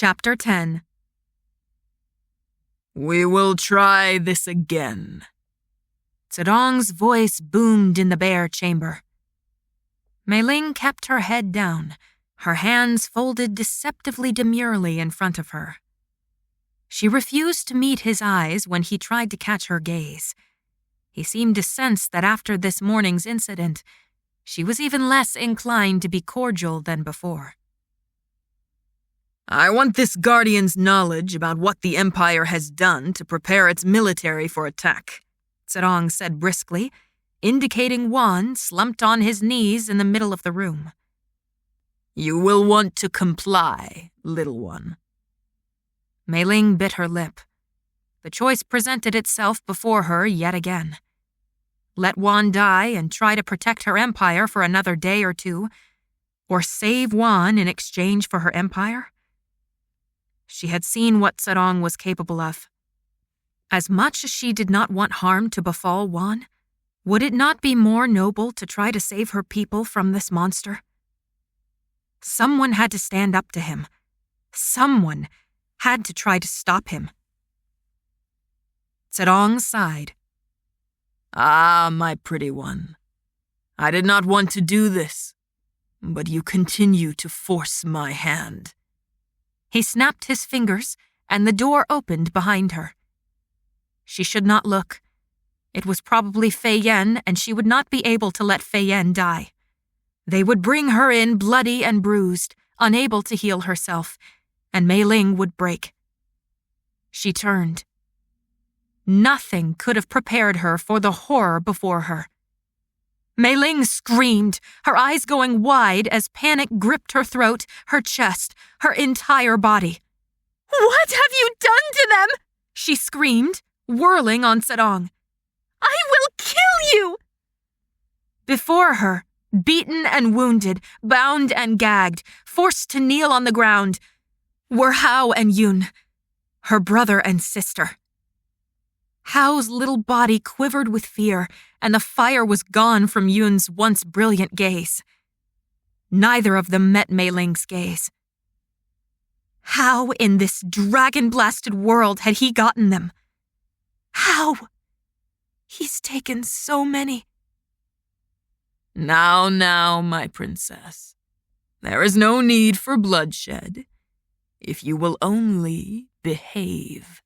Chapter 10. We will try this again. Zedong's voice boomed in the bare chamber. Meiling kept her head down, her hands folded deceptively demurely in front of her. She refused to meet his eyes when he tried to catch her gaze. He seemed to sense that after this morning's incident, she was even less inclined to be cordial than before. I want this Guardian's knowledge about what the Empire has done to prepare its military for attack, Zedong said briskly, indicating Wan slumped on his knees in the middle of the room. You will want to comply, little one. Meiling bit her lip. The choice presented itself before her yet again. Let Wan die and try to protect her empire for another day or two, or save Wan in exchange for her empire? She had seen what Zedong was capable of. As much as she did not want harm to befall Wan, would it not be more noble to try to save her people from this monster? Someone had to stand up to him. Someone had to try to stop him. Zedong sighed. Ah, my pretty one. I did not want to do this, but you continue to force my hand. He snapped his fingers, and the door opened behind her. She should not look. It was probably Fei Yen, and she would not be able to let Fei Yen die. They would bring her in bloody and bruised, unable to heal herself, and Meiling would break. She turned. Nothing could have prepared her for the horror before her. Meiling screamed, her eyes going wide as panic gripped her throat, her chest, her entire body. "What have you done to them?" she screamed, whirling on Zedong. "I will kill you!" Before her, beaten and wounded, bound and gagged, forced to kneel on the ground, were Hao and Yun, her brother and sister. Hao's little body quivered with fear, and the fire was gone from Yun's once brilliant gaze. Neither of them met Meiling's gaze. How in this dragon-blasted world had he gotten them? How? He's taken so many. Now, my princess. There is no need for bloodshed, if you will only behave.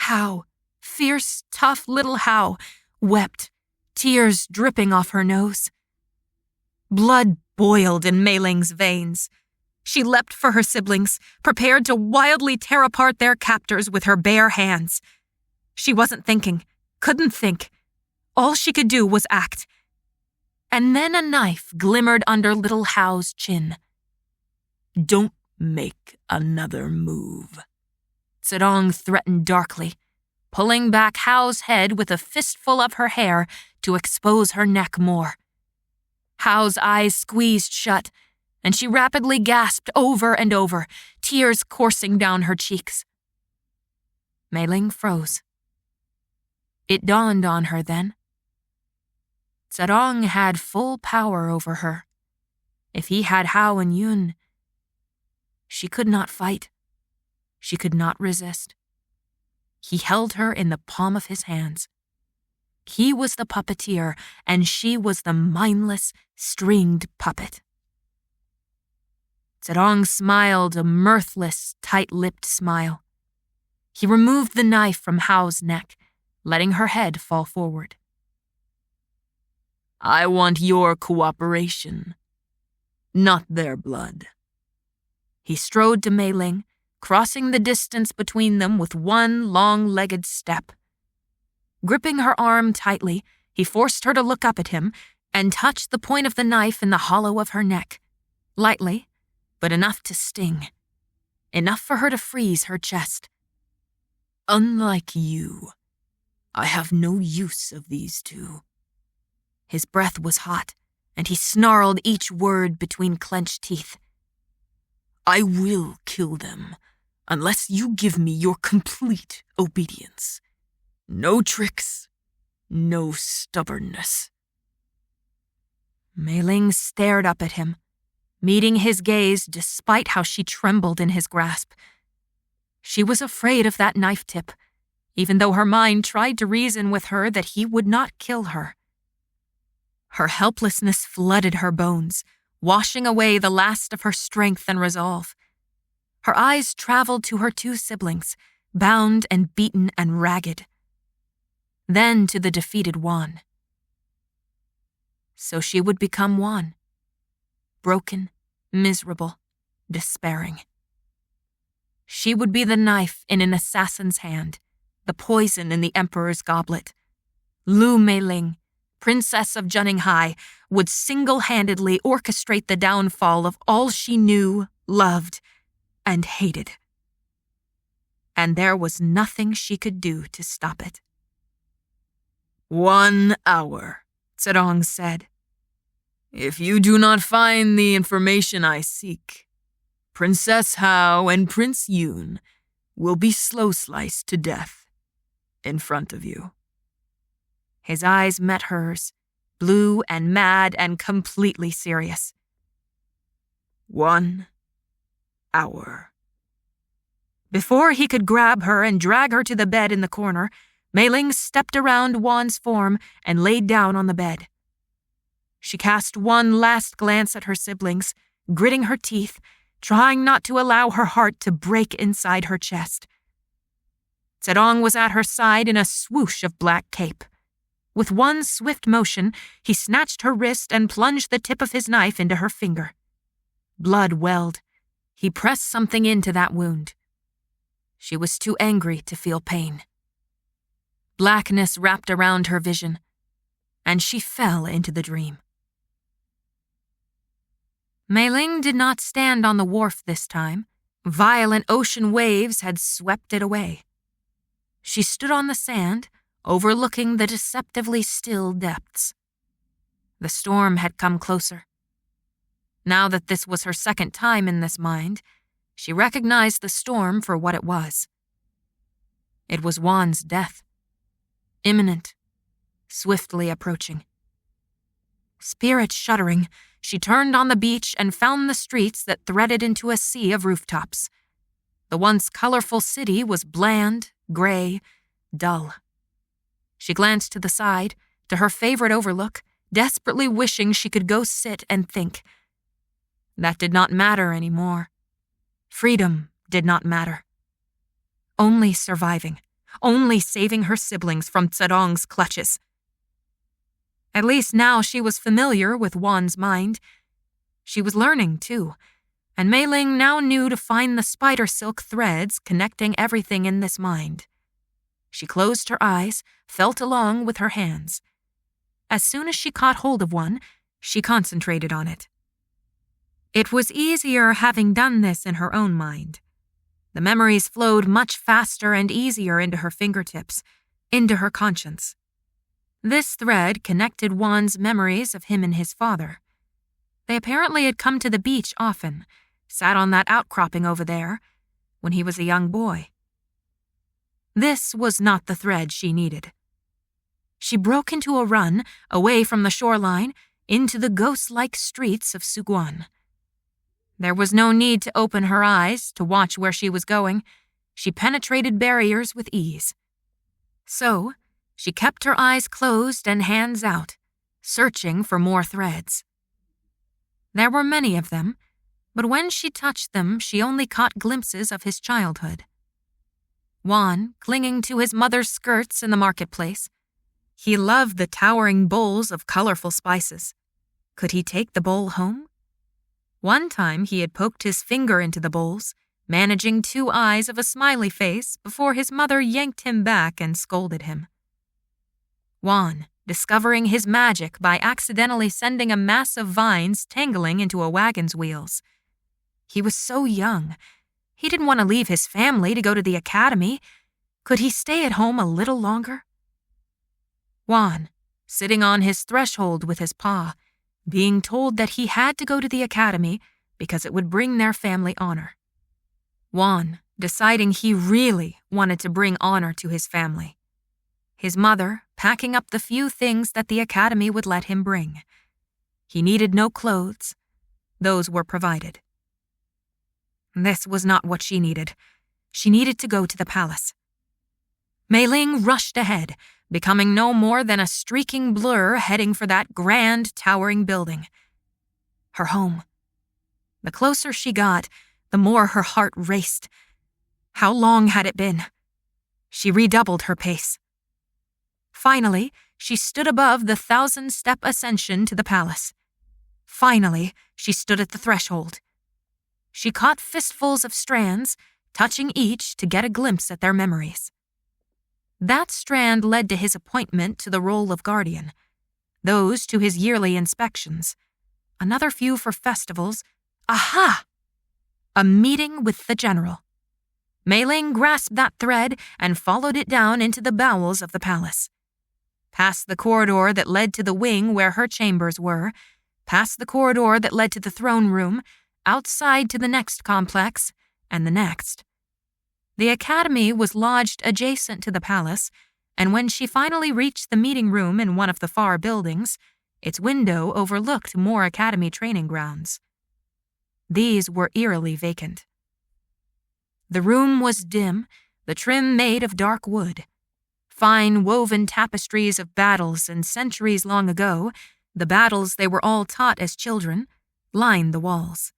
Hao, fierce, tough little Hao, wept, tears dripping off her nose. Blood boiled in Meiling's veins. She leapt for her siblings, prepared to wildly tear apart their captors with her bare hands. She wasn't thinking, couldn't think. All she could do was act. And then a knife glimmered under little Hao's chin. Don't make another move, Zedong threatened darkly, pulling back Hao's head with a fistful of her hair to expose her neck more. Hao's eyes squeezed shut, and she rapidly gasped over and over, tears coursing down her cheeks. Meiling froze. It dawned on her then. Zedong had full power over her. If he had Hao and Yun, she could not fight. She could not resist. He held her in the palm of his hands. He was the puppeteer, and she was the mindless, stringed puppet. Zedong smiled a mirthless, tight-lipped smile. He removed the knife from Hao's neck, letting her head fall forward. I want your cooperation, not their blood. He strode to Meiling, crossing the distance between them with one long-legged step. Gripping her arm tightly, he forced her to look up at him and touched the point of the knife in the hollow of her neck, lightly, but enough to sting, enough for her to freeze her chest. Unlike you, I have no use of these two. His breath was hot, and he snarled each word between clenched teeth. I will kill them, unless you give me your complete obedience. No tricks, no stubbornness. Meiling stared up at him, meeting his gaze despite how she trembled in his grasp. She was afraid of that knife tip, even though her mind tried to reason with her that he would not kill her. Her helplessness flooded her bones, washing away the last of her strength and resolve. Her eyes traveled to her two siblings, bound and beaten and ragged. Then to the defeated Juan. So she would become Juan. Broken, miserable, despairing. She would be the knife in an assassin's hand, the poison in the Emperor's goblet. Lu Meiling, Princess of Juninghai, would single-handedly orchestrate the downfall of all she knew, loved, and hated. And there was nothing she could do to stop it. 1 hour, Zedong said. If you do not find the information I seek, Princess Hao and Prince Yun will be slow-sliced to death in front of you. His eyes met hers, blue and mad and completely serious. 1 hour. Before he could grab her and drag her to the bed in the corner, Meiling stepped around Juan's form and laid down on the bed. She cast one last glance at her siblings, gritting her teeth, trying not to allow her heart to break inside her chest. Zedong was at her side in a swoosh of black cape. With one swift motion, he snatched her wrist and plunged the tip of his knife into her finger. Blood welled. He pressed something into that wound. She was too angry to feel pain. Blackness wrapped around her vision, and she fell into the dream. Meiling did not stand on the wharf this time. Violent ocean waves had swept it away. She stood on the sand, overlooking the deceptively still depths. The storm had come closer. Now that this was her second time in this mind, she recognized the storm for what it was. It was Juan's death. Imminent, swiftly approaching. Spirit shuddering, she turned on the beach and found the streets that threaded into a sea of rooftops. The once colorful city was bland, gray, dull. She glanced to the side, to her favorite overlook, desperately wishing she could go sit and think. That did not matter anymore. Freedom did not matter. Only surviving, only saving her siblings from Zedong's clutches. At least now she was familiar with Juan's mind. She was learning, too, and Meiling now knew to find the spider silk threads connecting everything in this mind. She closed her eyes, felt along with her hands. As soon as she caught hold of one, she concentrated on it. It was easier having done this in her own mind. The memories flowed much faster and easier into her fingertips, into her conscience. This thread connected Juan's memories of him and his father. They apparently had come to the beach often, sat on that outcropping over there, when he was a young boy. This was not the thread she needed. She broke into a run, away from the shoreline, into the ghost-like streets of Suguan. There was no need to open her eyes to watch where she was going. She penetrated barriers with ease. So, she kept her eyes closed and hands out, searching for more threads. There were many of them, but when she touched them, she only caught glimpses of his childhood. Juan, clinging to his mother's skirts in the marketplace. He loved the towering bowls of colorful spices. Could he take the bowl home? One time he had poked his finger into the bowls, managing 2 eyes of a smiley face before his mother yanked him back and scolded him. Juan, discovering his magic by accidentally sending a mass of vines tangling into a wagon's wheels. He was so young. He didn't want to leave his family to go to the academy. Could he stay at home a little longer? Juan, sitting on his threshold with his paw, being told that he had to go to the academy because it would bring their family honor. Juan, deciding he really wanted to bring honor to his family. His mother, packing up the few things that the academy would let him bring. He needed no clothes, those were provided. This was not what she needed. She needed to go to the palace. Meiling rushed ahead, becoming no more than a streaking blur heading for that grand, towering building. Her home. The closer she got, the more her heart raced. How long had it been? She redoubled her pace. Finally, she stood above the 1,000-step ascension to the palace. Finally, she stood at the threshold. She caught fistfuls of strands, touching each to get a glimpse at their memories. That strand led to his appointment to the role of guardian, those to his yearly inspections, another few for festivals. Aha! A meeting with the general. Meiling grasped that thread and followed it down into the bowels of the palace. Past the corridor that led to the wing where her chambers were, past the corridor that led to the throne room, outside to the next complex, and the next. The academy was lodged adjacent to the palace, and when she finally reached the meeting room in one of the far buildings, its window overlooked more academy training grounds. These were eerily vacant. The room was dim, the trim made of dark wood. Fine woven tapestries of battles and centuries long ago, the battles they were all taught as children, lined the walls.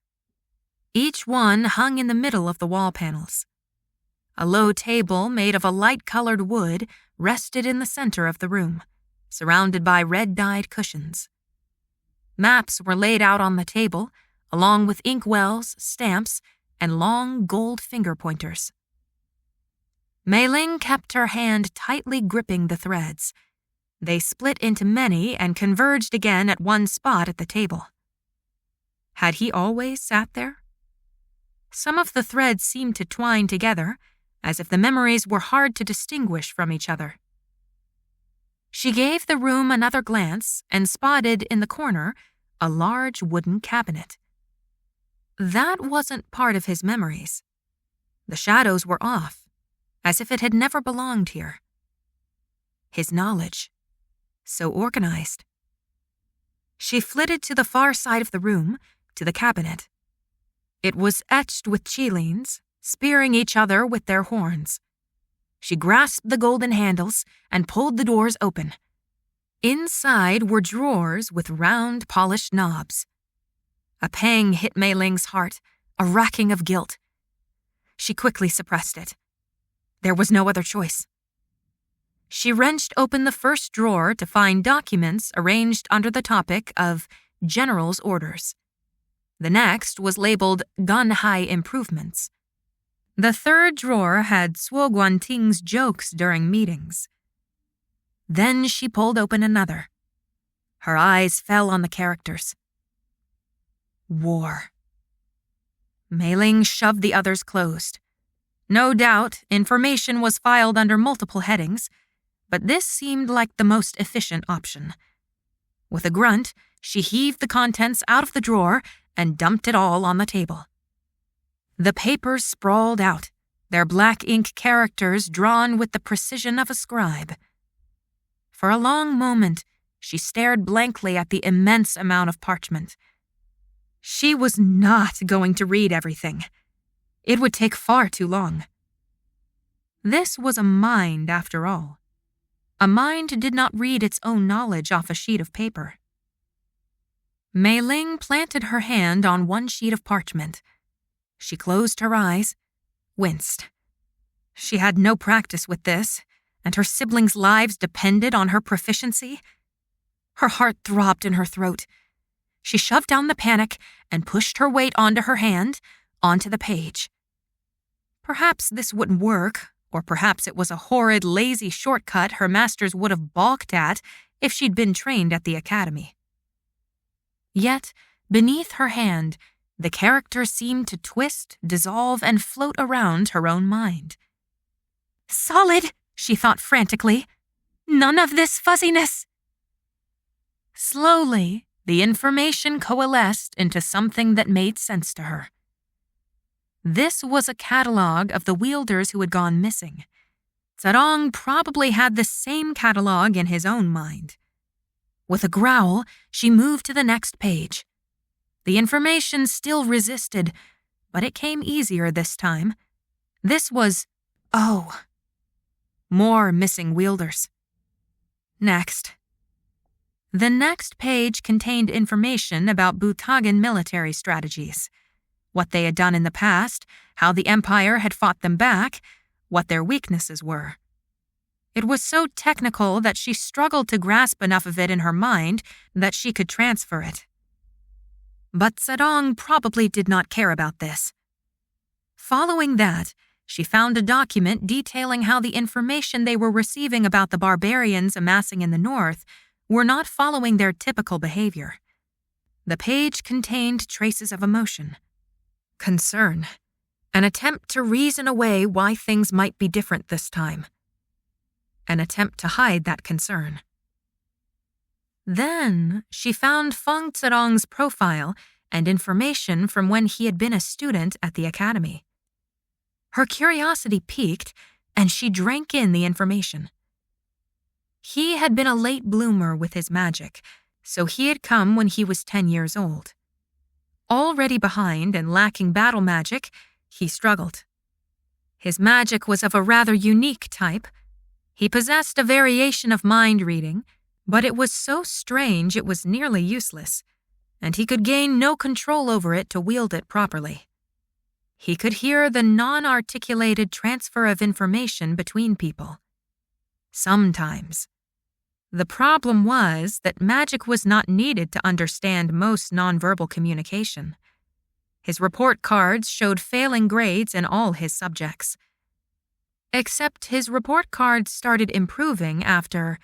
Each one hung in the middle of the wall panels. A low table made of a light-colored wood rested in the center of the room, surrounded by red-dyed cushions. Maps were laid out on the table, along with inkwells, stamps, and long gold finger pointers. Meiling kept her hand tightly gripping the threads. They split into many and converged again at one spot at the table. Had he always sat there? Some of the threads seemed to twine together, as if the memories were hard to distinguish from each other. She gave the room another glance and spotted in the corner a large wooden cabinet. That wasn't part of his memories. The shadows were off, as if it had never belonged here. His knowledge, so organized. She flitted to the far side of the room, to the cabinet. It was etched with qilins, spearing each other with their horns. She grasped the golden handles and pulled the doors open. Inside were drawers with round, polished knobs. A pang hit Meiling's heart, a racking of guilt. She quickly suppressed it. There was no other choice. She wrenched open the first drawer to find documents arranged under the topic of General's Orders. The next was labeled Gun-Hai Improvements. The third drawer had Suo Guanting's jokes during meetings. Then she pulled open another. Her eyes fell on the characters. War. Meiling shoved the others closed. No doubt, information was filed under multiple headings, but this seemed like the most efficient option. With a grunt, she heaved the contents out of the drawer and dumped it all on the table. The papers sprawled out, their black ink characters drawn with the precision of a scribe. For a long moment, she stared blankly at the immense amount of parchment. She was not going to read everything. It would take far too long. This was a mind, after all. A mind did not read its own knowledge off a sheet of paper. Meiling planted her hand on one sheet of parchment. She closed her eyes, winced. She had no practice with this, and her siblings' lives depended on her proficiency. Her heart throbbed in her throat. She shoved down the panic and pushed her weight onto her hand, onto the page. Perhaps this wouldn't work, or perhaps it was a horrid, lazy shortcut her masters would have balked at if she'd been trained at the academy. Yet, beneath her hand, the character seemed to twist, dissolve, and float around her own mind. Solid, she thought frantically. None of this fuzziness. Slowly, the information coalesced into something that made sense to her. This was a catalog of the wielders who had gone missing. Zedong probably had the same catalog in his own mind. With a growl, she moved to the next page. The information still resisted, but it came easier this time. This was, more missing wielders. Next. The next page contained information about Butagan military strategies, what they had done in the past, how the Empire had fought them back, what their weaknesses were. It was so technical that she struggled to grasp enough of it in her mind that she could transfer it. But Zedong probably did not care about this. Following that, she found a document detailing how the information they were receiving about the barbarians amassing in the north were not following their typical behavior. The page contained traces of emotion, concern, an attempt to reason away why things might be different this time, an attempt to hide that concern. Then she found Fang Zedong's profile and information from when he had been a student at the academy. Her curiosity piqued, and she drank in the information. He had been a late bloomer with his magic, so he had come when he was 10 years old. Already behind and lacking battle magic, he struggled. His magic was of a rather unique type. He possessed a variation of mind reading, but it was so strange it was nearly useless, and he could gain no control over it to wield it properly. He could hear the non-articulated transfer of information between people. Sometimes. The problem was that magic was not needed to understand most nonverbal communication. His report cards showed failing grades in all his subjects. Except his report cards started improving after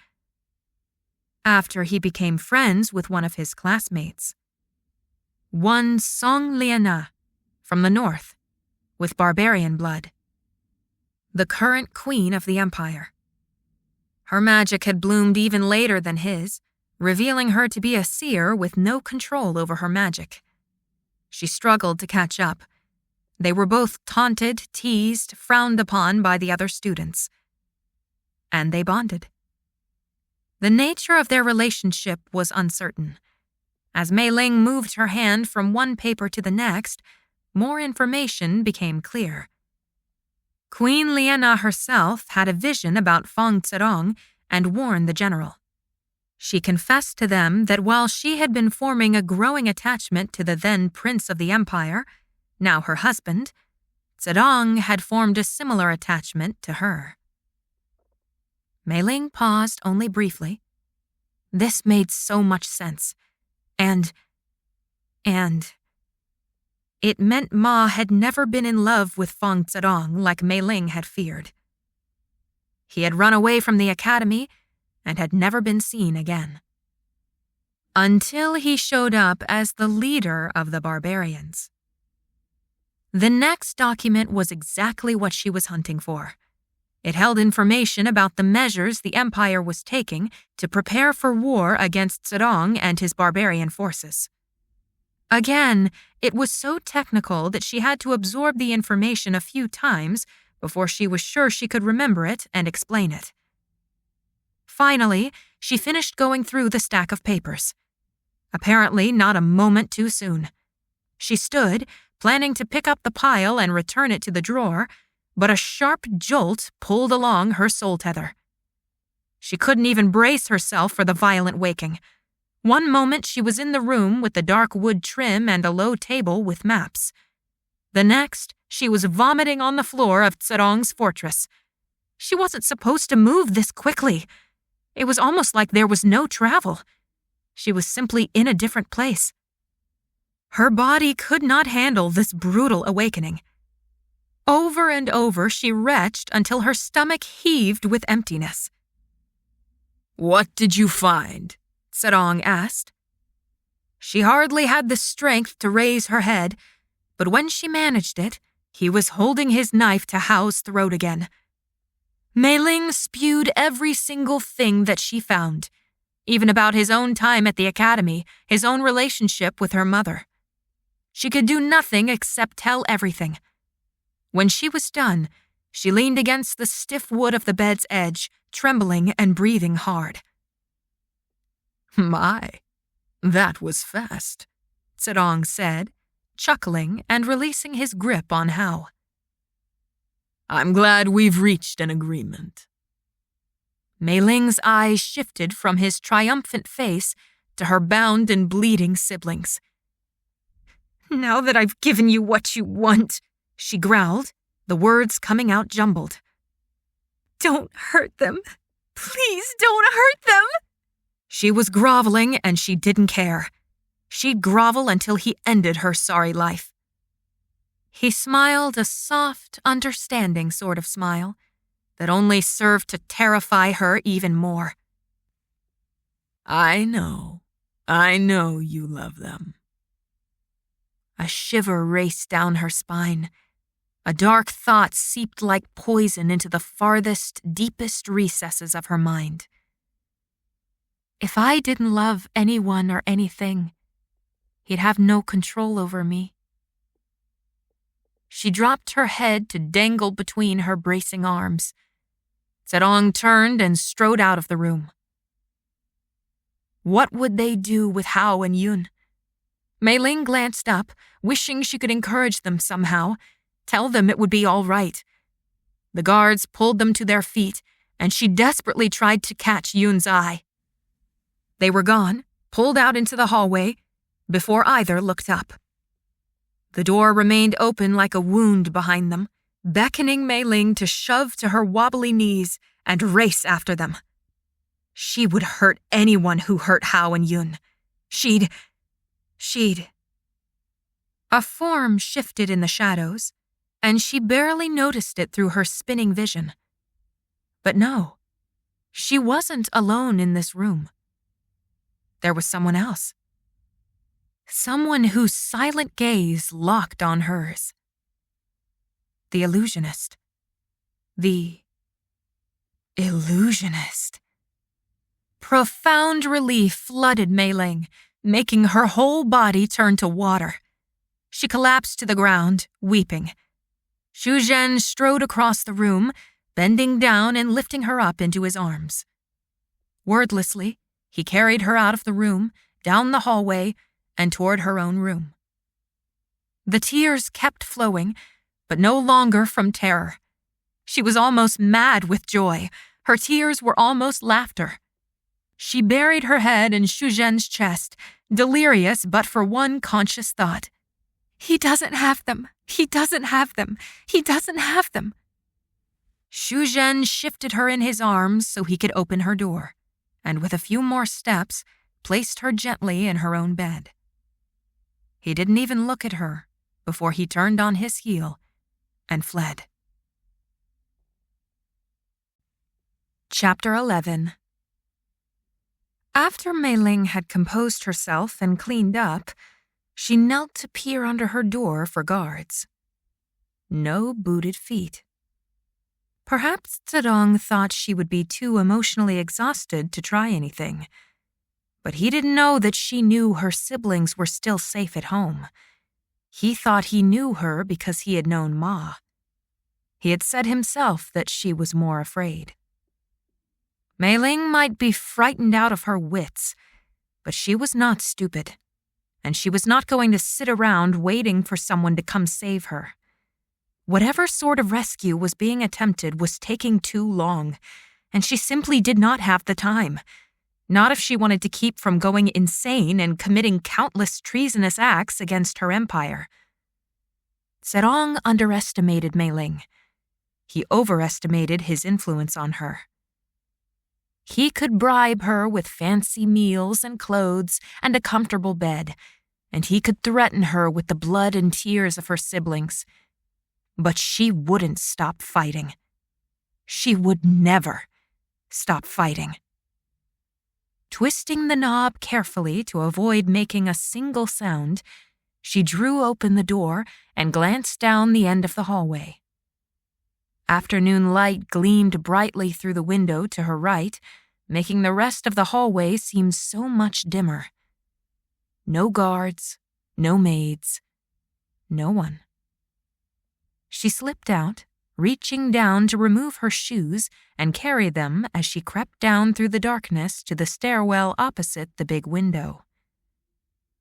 he became friends with one of his classmates. One Song Liana, from the north, with barbarian blood. The current queen of the empire. Her magic had bloomed even later than his, revealing her to be a seer with no control over her magic. She struggled to catch up. They were both taunted, teased, frowned upon by the other students. And they bonded. The nature of their relationship was uncertain. As Meiling moved her hand from one paper to the next, more information became clear. Queen Liana herself had a vision about Fang Zedong and warned the general. She confessed to them that while she had been forming a growing attachment to the then prince of the empire, now her husband, Zedong had formed a similar attachment to her. Meiling paused only briefly. This made so much sense. And it meant Ma had never been in love with Fang Zedong like Meiling had feared. He had run away from the academy and had never been seen again. Until he showed up as the leader of the barbarians. The next document was exactly what she was hunting for. It held information about the measures the Empire was taking to prepare for war against Zedong and his barbarian forces. Again, it was so technical that she had to absorb the information a few times before she was sure she could remember it and explain it. Finally, she finished going through the stack of papers. Apparently not a moment too soon. She stood, planning to pick up the pile and return it to the drawer, but a sharp jolt pulled along her soul tether. She couldn't even brace herself for the violent waking. One moment she was in the room with the dark wood trim and a low table with maps. The next, she was vomiting on the floor of Zedong's fortress. She wasn't supposed to move this quickly. It was almost like there was no travel. She was simply in a different place. Her body could not handle this brutal awakening. Over and over she retched until her stomach heaved with emptiness. "What did you find?" Zedong asked. She hardly had the strength to raise her head, but when she managed it, he was holding his knife to Hao's throat again. Meiling spewed every single thing that she found, even about his own time at the academy, his own relationship with her mother. She could do nothing except tell everything. When she was done, she leaned against the stiff wood of the bed's edge, trembling and breathing hard. "My, that was fast," Zedong said, chuckling and releasing his grip on Hao. I'm glad we've reached an agreement. Meiling's eyes shifted from his triumphant face to her bound and bleeding siblings. Now that I've given you what you want, she growled, the words coming out jumbled. Don't hurt them. Please don't hurt them. She was groveling and she didn't care. She'd grovel until he ended her sorry life. He smiled a soft, understanding sort of smile that only served to terrify her even more. I know you love them. A shiver raced down her spine. A dark thought seeped like poison into the farthest, deepest recesses of her mind. If I didn't love anyone or anything, he'd have no control over me. She dropped her head to dangle between her bracing arms. Zedong turned and strode out of the room. What would they do with Hao and Yun? Meiling glanced up, wishing she could encourage them somehow, tell them it would be all right. The guards pulled them to their feet, and she desperately tried to catch Yun's eye. They were gone, pulled out into the hallway, before either looked up. The door remained open like a wound behind them, beckoning Meiling to shove to her wobbly knees and race after them. She would hurt anyone who hurt Hao and Yun. She'd... A form shifted in the shadows, and she barely noticed it through her spinning vision. But no, she wasn't alone in this room. There was someone else. Someone whose silent gaze locked on hers. The illusionist. The illusionist. Profound relief flooded Meiling, making her whole body turn to water. She collapsed to the ground, weeping. Xu Zhen strode across the room, bending down and lifting her up into his arms. Wordlessly, he carried her out of the room, down the hallway, and toward her own room. The tears kept flowing, but no longer from terror. She was almost mad with joy. Her tears were almost laughter. She buried her head in Xu Zhen's chest, delirious but for one conscious thought. He doesn't have them. He doesn't have them. He doesn't have them. Xu Zhen shifted her in his arms so he could open her door, and with a few more steps, placed her gently in her own bed. He didn't even look at her before he turned on his heel and fled. Chapter 11. After Meiling had composed herself and cleaned up, she knelt to peer under her door for guards. No booted feet. Perhaps Zedong thought she would be too emotionally exhausted to try anything. But he didn't know that she knew her siblings were still safe at home. He thought he knew her because he had known Ma. He had said himself that she was more afraid. Meiling might be frightened out of her wits, but she was not stupid, and she was not going to sit around waiting for someone to come save her. Whatever sort of rescue was being attempted was taking too long, and she simply did not have the time. Not if she wanted to keep from going insane and committing countless treasonous acts against her empire. Zedong underestimated Meiling. He overestimated his influence on her. He could bribe her with fancy meals and clothes and a comfortable bed, and he could threaten her with the blood and tears of her siblings. But she wouldn't stop fighting. She would never stop fighting. Twisting the knob carefully to avoid making a single sound, she drew open the door and glanced down the end of the hallway. Afternoon light gleamed brightly through the window to her right, making the rest of the hallway seem so much dimmer. No guards, no maids, no one. She slipped out, reaching down to remove her shoes and carry them as she crept down through the darkness to the stairwell opposite the big window.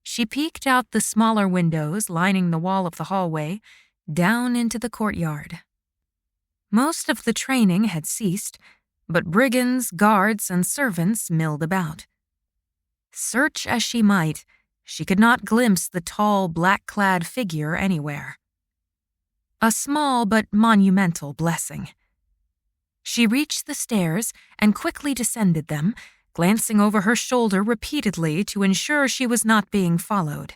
She peeked out the smaller windows lining the wall of the hallway, down into the courtyard. Most of the training had ceased, but brigands, guards, and servants milled about. Search as she might, she could not glimpse the tall, black-clad figure anywhere. A small but monumental blessing. She reached the stairs and quickly descended them, glancing over her shoulder repeatedly to ensure she was not being followed.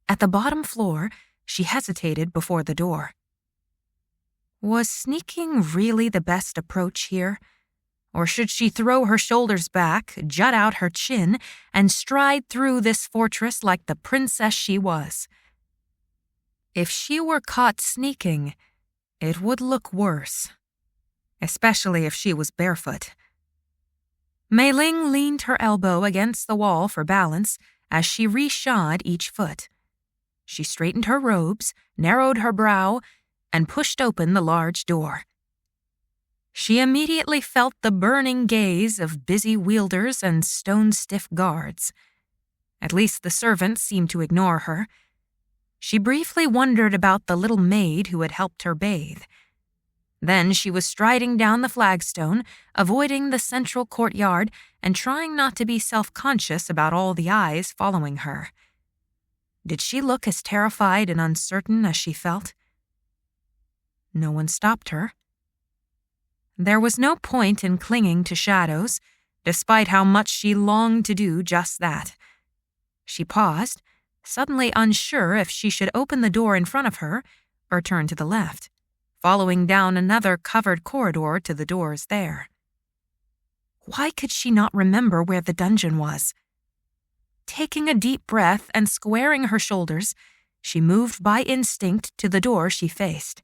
At the bottom floor, she hesitated before the door. Was sneaking really the best approach here? Or should she throw her shoulders back, jut out her chin, and stride through this fortress like the princess she was? If she were caught sneaking, it would look worse, especially if she was barefoot. Meiling leaned her elbow against the wall for balance as she re-shod each foot. She straightened her robes, narrowed her brow, and pushed open the large door. She immediately felt the burning gaze of busy wielders and stone-stiff guards. At least the servants seemed to ignore her. She briefly wondered about the little maid who had helped her bathe. Then she was striding down the flagstone, avoiding the central courtyard and trying not to be self-conscious about all the eyes following her. Did she look as terrified and uncertain as she felt? No one stopped her. There was no point in clinging to shadows, despite how much she longed to do just that. She paused, suddenly unsure if she should open the door in front of her or turn to the left, following down another covered corridor to the doors there. Why could she not remember where the dungeon was? Taking a deep breath and squaring her shoulders, she moved by instinct to the door she faced.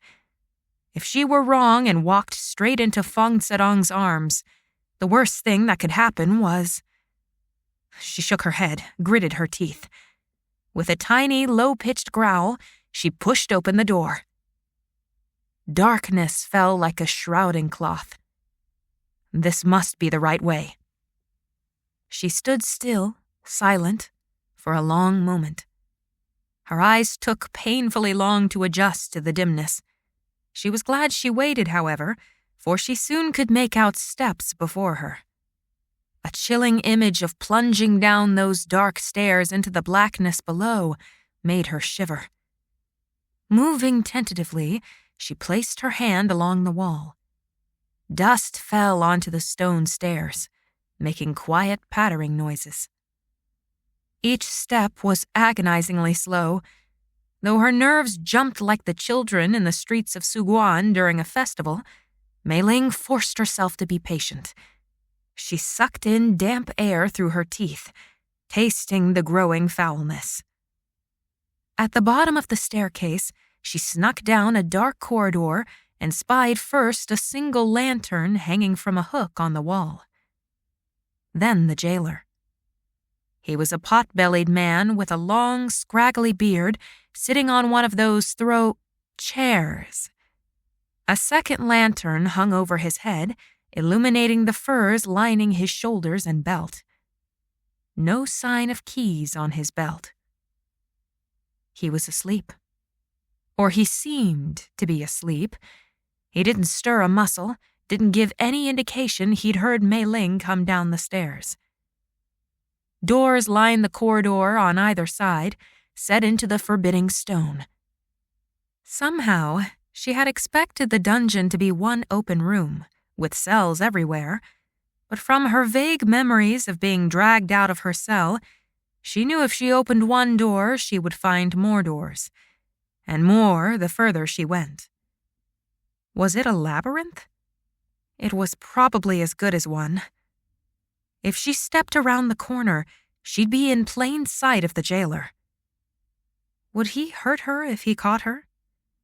If she were wrong and walked straight into Fang Zedong's arms, the worst thing that could happen was... She shook her head, gritted her teeth. With a tiny, low-pitched growl, she pushed open the door. Darkness fell like a shrouding cloth. This must be the right way. She stood still, silent, for a long moment. Her eyes took painfully long to adjust to the dimness. She was glad she waited, however, for she soon could make out steps before her. A chilling image of plunging down those dark stairs into the blackness below made her shiver. Moving tentatively, she placed her hand along the wall. Dust fell onto the stone stairs, making quiet pattering noises. Each step was agonizingly slow. Though her nerves jumped like the children in the streets of Suguan during a festival, Meiling forced herself to be patient. She sucked in damp air through her teeth, tasting the growing foulness. At the bottom of the staircase, she snuck down a dark corridor and spied first a single lantern hanging from a hook on the wall. Then the jailer. He was a pot-bellied man with a long, scraggly beard, sitting on one of those chairs. A second lantern hung over his head, illuminating the furs lining his shoulders and belt. No sign of keys on his belt. He was asleep. Or he seemed to be asleep. He didn't stir a muscle, didn't give any indication he'd heard Meiling come down the stairs. Doors lined the corridor on either side, set into the forbidding stone. Somehow, she had expected the dungeon to be one open room, with cells everywhere, but from her vague memories of being dragged out of her cell, she knew if she opened one door, she would find more doors, and more the further she went. Was it a labyrinth? It was probably as good as one. If she stepped around the corner, she'd be in plain sight of the jailer. Would he hurt her if he caught her?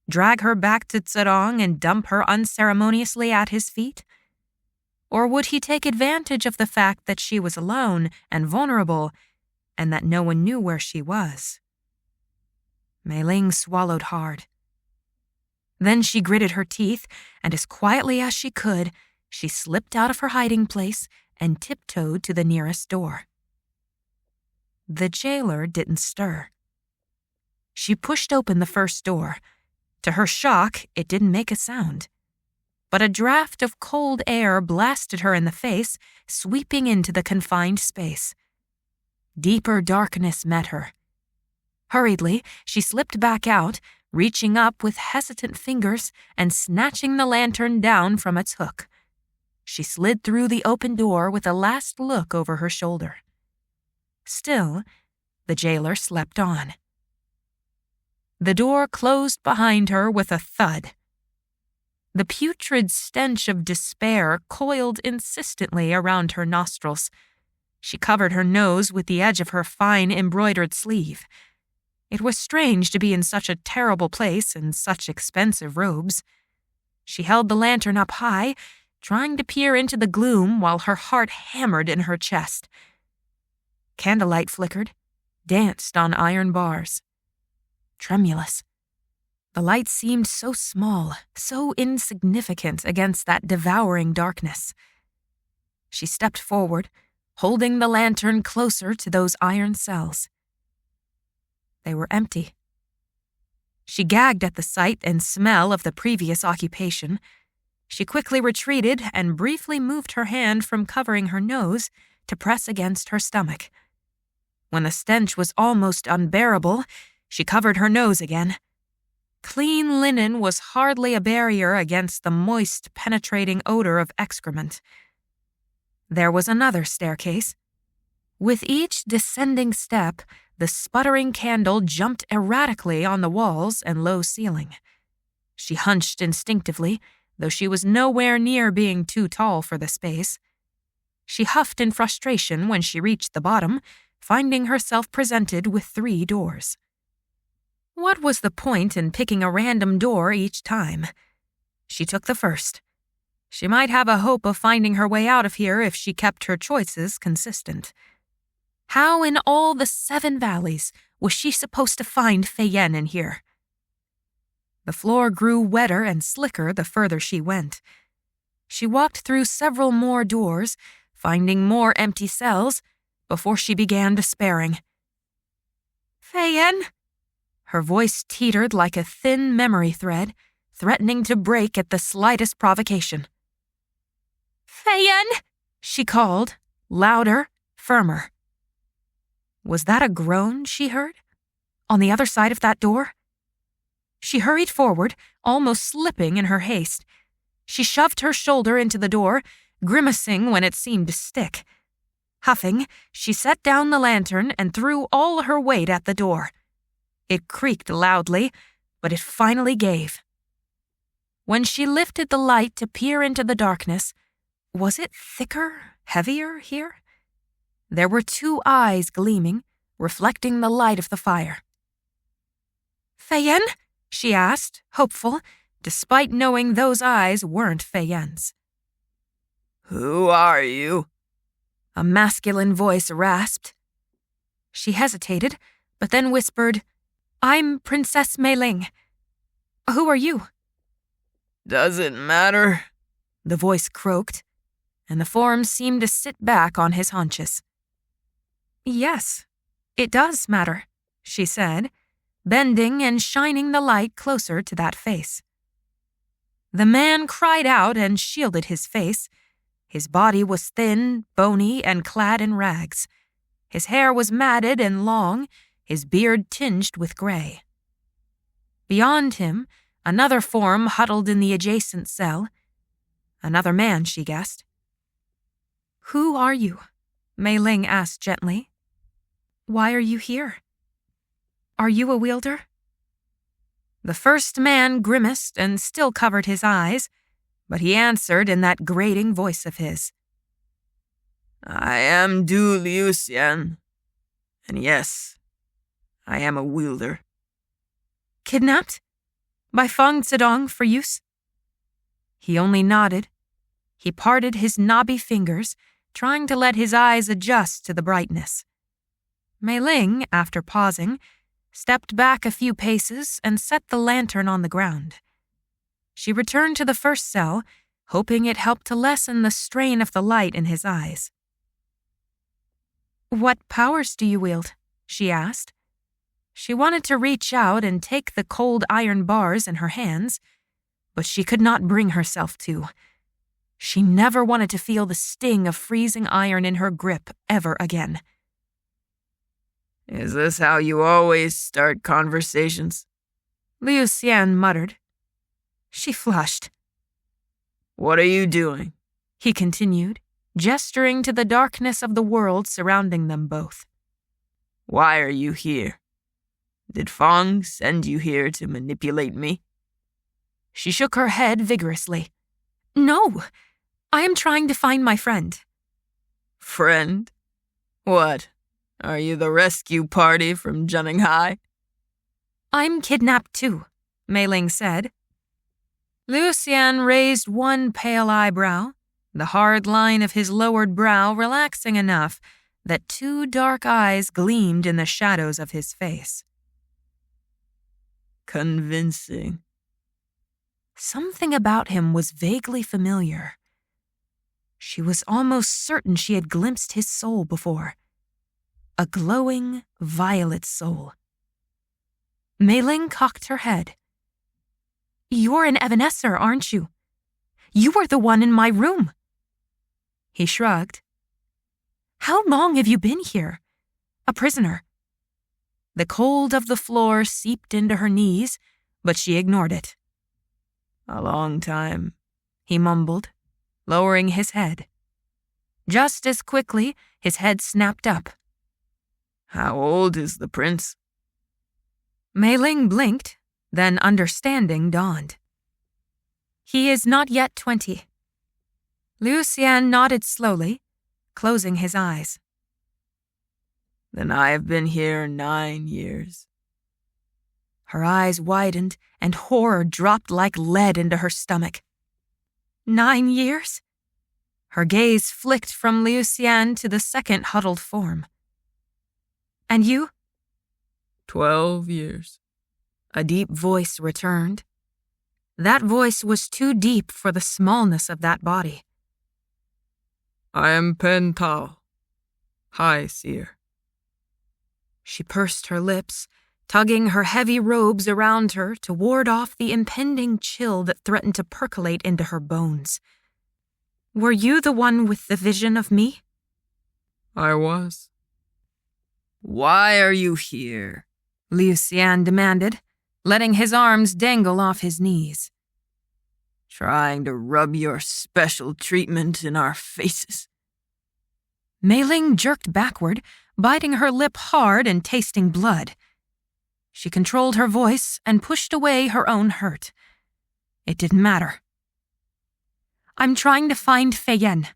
Drag her back to Zedong and dump her unceremoniously at his feet? Or would he take advantage of the fact that she was alone and vulnerable, and that no one knew where she was? Meiling swallowed hard. Then she gritted her teeth, and as quietly as she could, she slipped out of her hiding place and tiptoed to the nearest door. The jailer didn't stir. She pushed open the first door. To her shock, it didn't make a sound. But a draft of cold air blasted her in the face, sweeping into the confined space. Deeper darkness met her. Hurriedly, she slipped back out, reaching up with hesitant fingers and snatching the lantern down from its hook. She slid through the open door with a last look over her shoulder. Still, the jailer slept on. The door closed behind her with a thud. The putrid stench of despair coiled insistently around her nostrils. She covered her nose with the edge of her fine embroidered sleeve. It was strange to be in such a terrible place in such expensive robes. She held the lantern up high, trying to peer into the gloom while her heart hammered in her chest. Candlelight flickered, danced on iron bars. Tremulous. The light seemed so small, so insignificant against that devouring darkness. She stepped forward, holding the lantern closer to those iron cells. They were empty. She gagged at the sight and smell of the previous occupation. She quickly retreated and briefly moved her hand from covering her nose to press against her stomach. When the stench was almost unbearable, she covered her nose again. Clean linen was hardly a barrier against the moist, penetrating odor of excrement. There was another staircase. With each descending step, the sputtering candle jumped erratically on the walls and low ceiling. She hunched instinctively, though she was nowhere near being too tall for the space. She huffed in frustration when she reached the bottom, finding herself presented with 3 doors. What was the point in picking a random door each time? She took the first. She might have a hope of finding her way out of here if she kept her choices consistent. How in all the 7 valleys was she supposed to find Feyen in here? The floor grew wetter and slicker the further she went. She walked through several more doors, finding more empty cells, before she began despairing. Feyen? Her voice teetered like a thin memory thread, threatening to break at the slightest provocation. Feyen? She called, louder, firmer. Was that a groan she heard? On the other side of that door? She hurried forward, almost slipping in her haste. She shoved her shoulder into the door, grimacing when it seemed to stick. Huffing, she set down the lantern and threw all her weight at the door. It creaked loudly, but it finally gave. When she lifted the light to peer into the darkness, was it thicker, heavier here? There were 2 eyes gleaming, reflecting the light of the fire. Feyen? She asked, hopeful, despite knowing those eyes weren't Feyen's. Who are you? A masculine voice rasped. She hesitated, but then whispered, I'm Princess Meiling. Who are you? Doesn't matter, the voice croaked, and the form seemed to sit back on his haunches. Yes, it does matter, she said, bending and shining the light closer to that face. The man cried out and shielded his face. His body was thin, bony, and clad in rags. His hair was matted and long, his beard tinged with gray. Beyond him, another form huddled in the adjacent cell. Another man, she guessed. Who are you? Meiling asked gently. Why are you here? Are you a wielder? The first man grimaced and still covered his eyes, but he answered in that grating voice of his. I am Du Liuxian, and yes, I am a wielder. Kidnapped? By Fang Zedong for use? He only nodded. He parted his knobby fingers, trying to let his eyes adjust to the brightness. Meiling, after pausing, stepped back a few paces and set the lantern on the ground. She returned to the first cell, hoping it helped to lessen the strain of the light in his eyes. What powers do you wield? she asked. She wanted to reach out and take the cold iron bars in her hands, but she could not bring herself to. She never wanted to feel the sting of freezing iron in her grip ever again. Is this how you always start conversations? Liu Xian muttered. She flushed. What are you doing? He continued, gesturing to the darkness of the world surrounding them both. Why are you here? Did Fang send you here to manipulate me? She shook her head vigorously. No, I am trying to find my friend. Friend? What? Are you the rescue party from Junning High? I'm kidnapped too, Meiling said. Liu Xian raised one pale eyebrow, the hard line of his lowered brow relaxing enough that two dark eyes gleamed in the shadows of his face. Convincing. Something about him was vaguely familiar. She was almost certain she had glimpsed his soul before. A glowing, violet soul. Meiling cocked her head. You're an Evanescer, aren't you? You were the one in my room. He shrugged. How long have you been here? A prisoner. The cold of the floor seeped into her knees, but she ignored it. A long time, he mumbled, lowering his head. Just as quickly, his head snapped up. How old is the prince? Meiling blinked, then understanding dawned. He is not yet 20. Liu Xian nodded slowly, closing his eyes. Then I have been here 9 years. Her eyes widened, and horror dropped like lead into her stomach. 9 years? Her gaze flicked from Liu Xian to the second huddled form. And you? 12 years. A deep voice returned. That voice was too deep for the smallness of that body. I am Pen Tao, High Seer. She pursed her lips, tugging her heavy robes around her to ward off the impending chill that threatened to percolate into her bones. Were you the one with the vision of me? I was. Why are you here? Liu Xian demanded, letting his arms dangle off his knees. Trying to rub your special treatment in our faces. Meiling jerked backward, biting her lip hard and tasting blood. She controlled her voice and pushed away her own hurt. It didn't matter. I'm trying to find Fei Yan,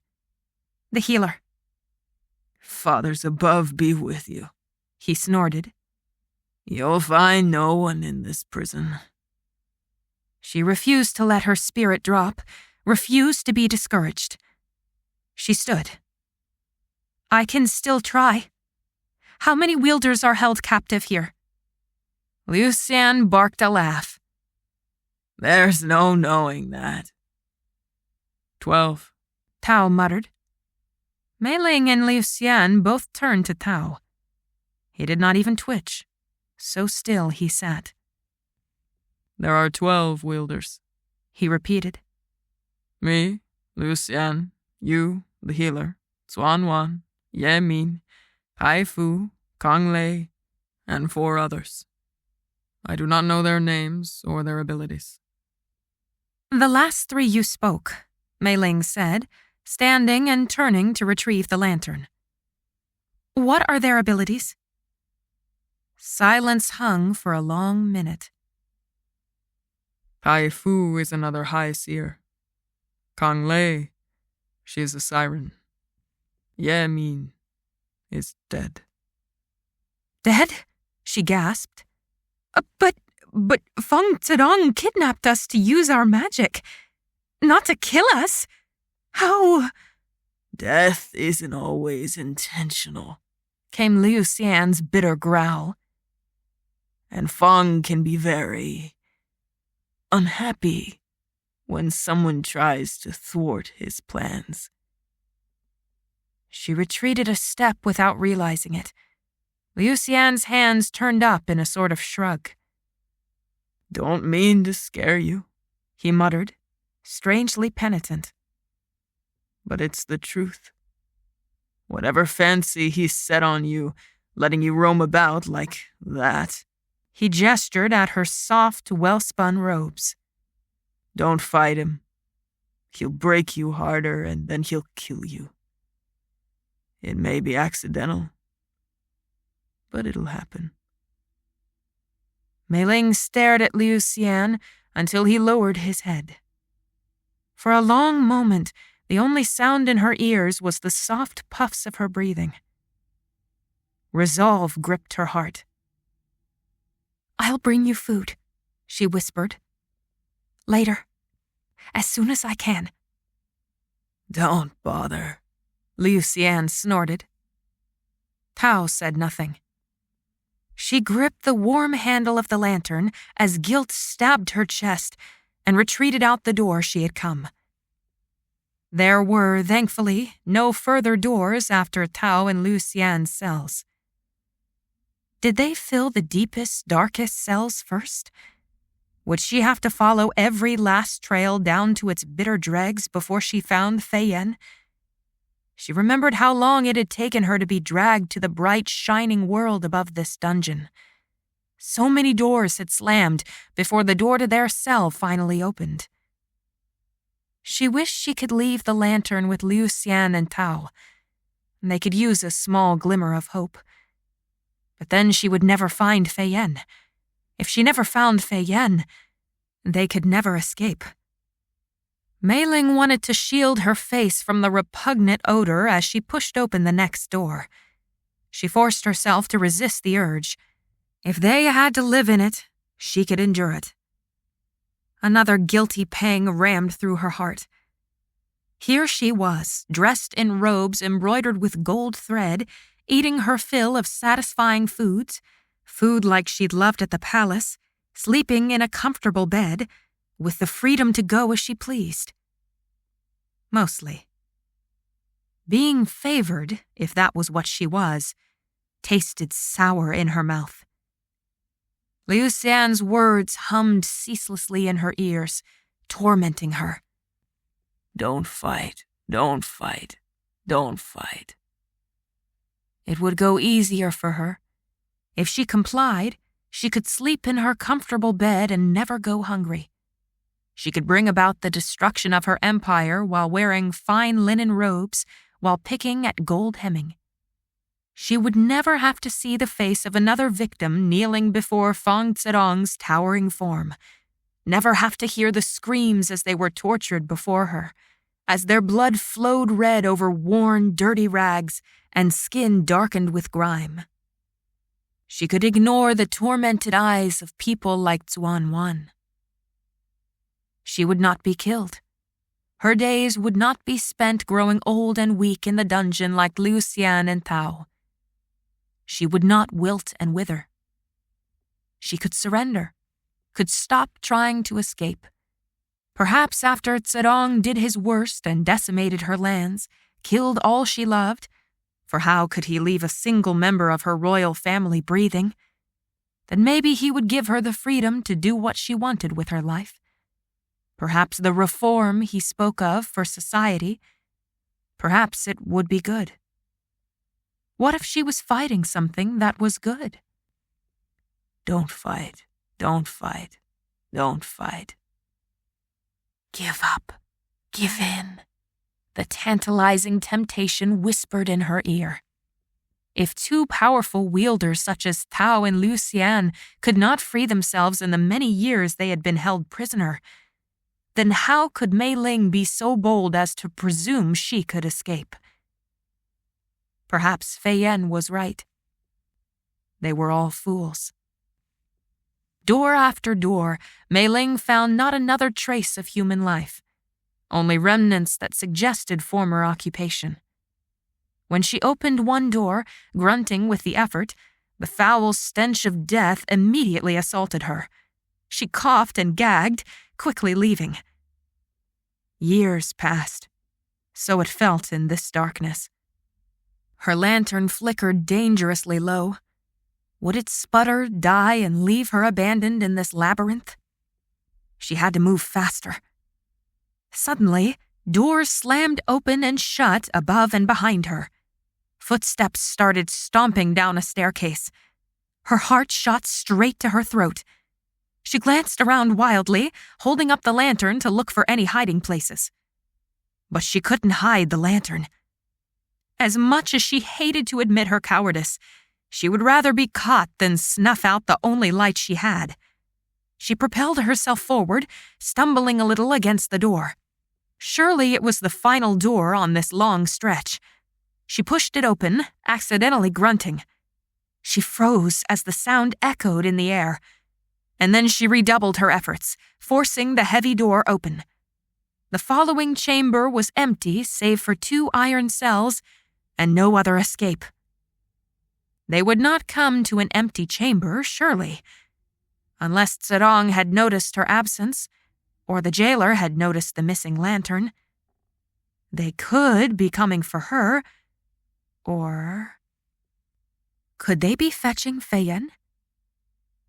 the healer. Fathers above be with you, he snorted. You'll find no one in this prison. She refused to let her spirit drop, refused to be discouraged. She stood. I can still try. How many wielders are held captive here? Liu Xian barked a laugh. There's no knowing that. 12. Tao muttered. Meiling and Liu Xian both turned to Tao. He did not even twitch. So still he sat. There are 12 wielders, he repeated. Me, Liu Xian, you, the healer, Zuan Wan, Ye Min, Hai Fu, Kang Leigh, and 4 others. I do not know their names or their abilities. The last 3 you spoke, Meiling said, standing and turning to retrieve the lantern. What are their abilities? Silence hung for a long minute. Hai Fu is another High Seer. Kang Leigh, she is a siren. Ye Min is dead. Dead? She gasped. But Fang Zedong kidnapped us to use our magic, not to kill us. How? Death isn't always intentional, came Liu Xian's bitter growl. And Fang can be very unhappy when someone tries to thwart his plans. She retreated a step without realizing it. Liu Xian's hands turned up in a sort of shrug. Don't mean to scare you, he muttered, strangely penitent. But it's the truth. Whatever fancy he's set on you, letting you roam about like that. He gestured at her soft, well-spun robes. Don't fight him. He'll break you harder and then he'll kill you. It may be accidental, but it'll happen. Meiling stared at Liu Xian until he lowered his head. For a long moment, the only sound in her ears was the soft puffs of her breathing. Resolve gripped her heart. "I'll bring you food," she whispered. "Later. As soon as I can." Don't bother, Liu Xian snorted. Tao said nothing. She gripped the warm handle of the lantern as guilt stabbed her chest and retreated out the door she had come. There were, thankfully, no further doors after Tao and Liu Xian's cells. Did they fill the deepest, darkest cells first? Would she have to follow every last trail down to its bitter dregs before she found Fei Yan? She remembered how long it had taken her to be dragged to the bright, shining world above this dungeon. So many doors had slammed before the door to their cell finally opened. She wished she could leave the lantern with Liu Xian and Tao. They could use a small glimmer of hope. But then she would never find Fei Yan. If she never found Fei Yan, they could never escape. Meiling wanted to shield her face from the repugnant odor as she pushed open the next door. She forced herself to resist the urge. If they had to live in it, she could endure it. Another guilty pang rammed through her heart. Here she was, dressed in robes embroidered with gold thread, eating her fill of satisfying foods, food like she'd loved at the palace, sleeping in a comfortable bed, with the freedom to go as she pleased. Mostly. Being favored, if that was what she was, tasted sour in her mouth. Liu Xian's words hummed ceaselessly in her ears, tormenting her. Don't fight, don't fight, don't fight. It would go easier for her. If she complied, she could sleep in her comfortable bed and never go hungry. She could bring about the destruction of her empire while wearing fine linen robes, while picking at gold hemming. She would never have to see the face of another victim kneeling before Fang Zedong's towering form, never have to hear the screams as they were tortured before her, as their blood flowed red over worn, dirty rags and skin darkened with grime. She could ignore the tormented eyes of people like Zuan Wan. She would not be killed. Her days would not be spent growing old and weak in the dungeon like Liu Xian and Tao. She would not wilt and wither. She could surrender, could stop trying to escape. Perhaps after Zedong did his worst and decimated her lands, killed all she loved, for how could he leave a single member of her royal family breathing? Then maybe he would give her the freedom to do what she wanted with her life. Perhaps the reform he spoke of for society, perhaps it would be good. What if she was fighting something that was good? Don't fight, don't fight, don't fight. Give up, give in, the tantalizing temptation whispered in her ear. If two powerful wielders such as Tao and Liu Xian could not free themselves in the many years they had been held prisoner, then how could Meiling be so bold as to presume she could escape? Perhaps Fei Yan was right. They were all fools. Door after door, Meiling found not another trace of human life, only remnants that suggested former occupation. When she opened one door, grunting with the effort, the foul stench of death immediately assaulted her. She coughed and gagged, quickly leaving. Years passed. So it felt in this darkness. Her lantern flickered dangerously low. Would it sputter, die, and leave her abandoned in this labyrinth? She had to move faster. Suddenly, doors slammed open and shut above and behind her. Footsteps started stomping down a staircase. Her heart shot straight to her throat. She glanced around wildly, holding up the lantern to look for any hiding places. But she couldn't hide the lantern. As much as she hated to admit her cowardice, she would rather be caught than snuff out the only light she had. She propelled herself forward, stumbling a little against the door. Surely it was the final door on this long stretch. She pushed it open, accidentally grunting. She froze as the sound echoed in the air, and then she redoubled her efforts, forcing the heavy door open. The following chamber was empty save for 2 iron cells and no other escape. They would not come to an empty chamber, surely, unless Zedong had noticed her absence, or the jailer had noticed the missing lantern. They could be coming for her, or could they be fetching Feiyan?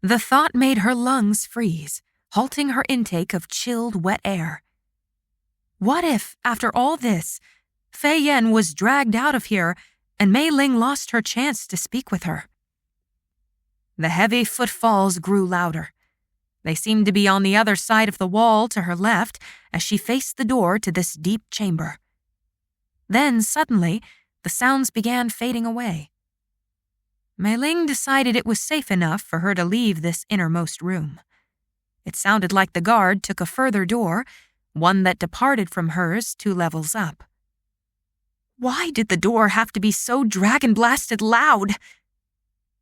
The thought made her lungs freeze, halting her intake of chilled, wet air. What if, after all this, Feiyan was dragged out of here and Meiling lost her chance to speak with her? The heavy footfalls grew louder. They seemed to be on the other side of the wall to her left as she faced the door to this deep chamber. Then, suddenly, the sounds began fading away. Meiling decided it was safe enough for her to leave this innermost room. It sounded like the guard took a further door, one that departed from hers 2 levels up. Why did the door have to be so dragon-blasted loud?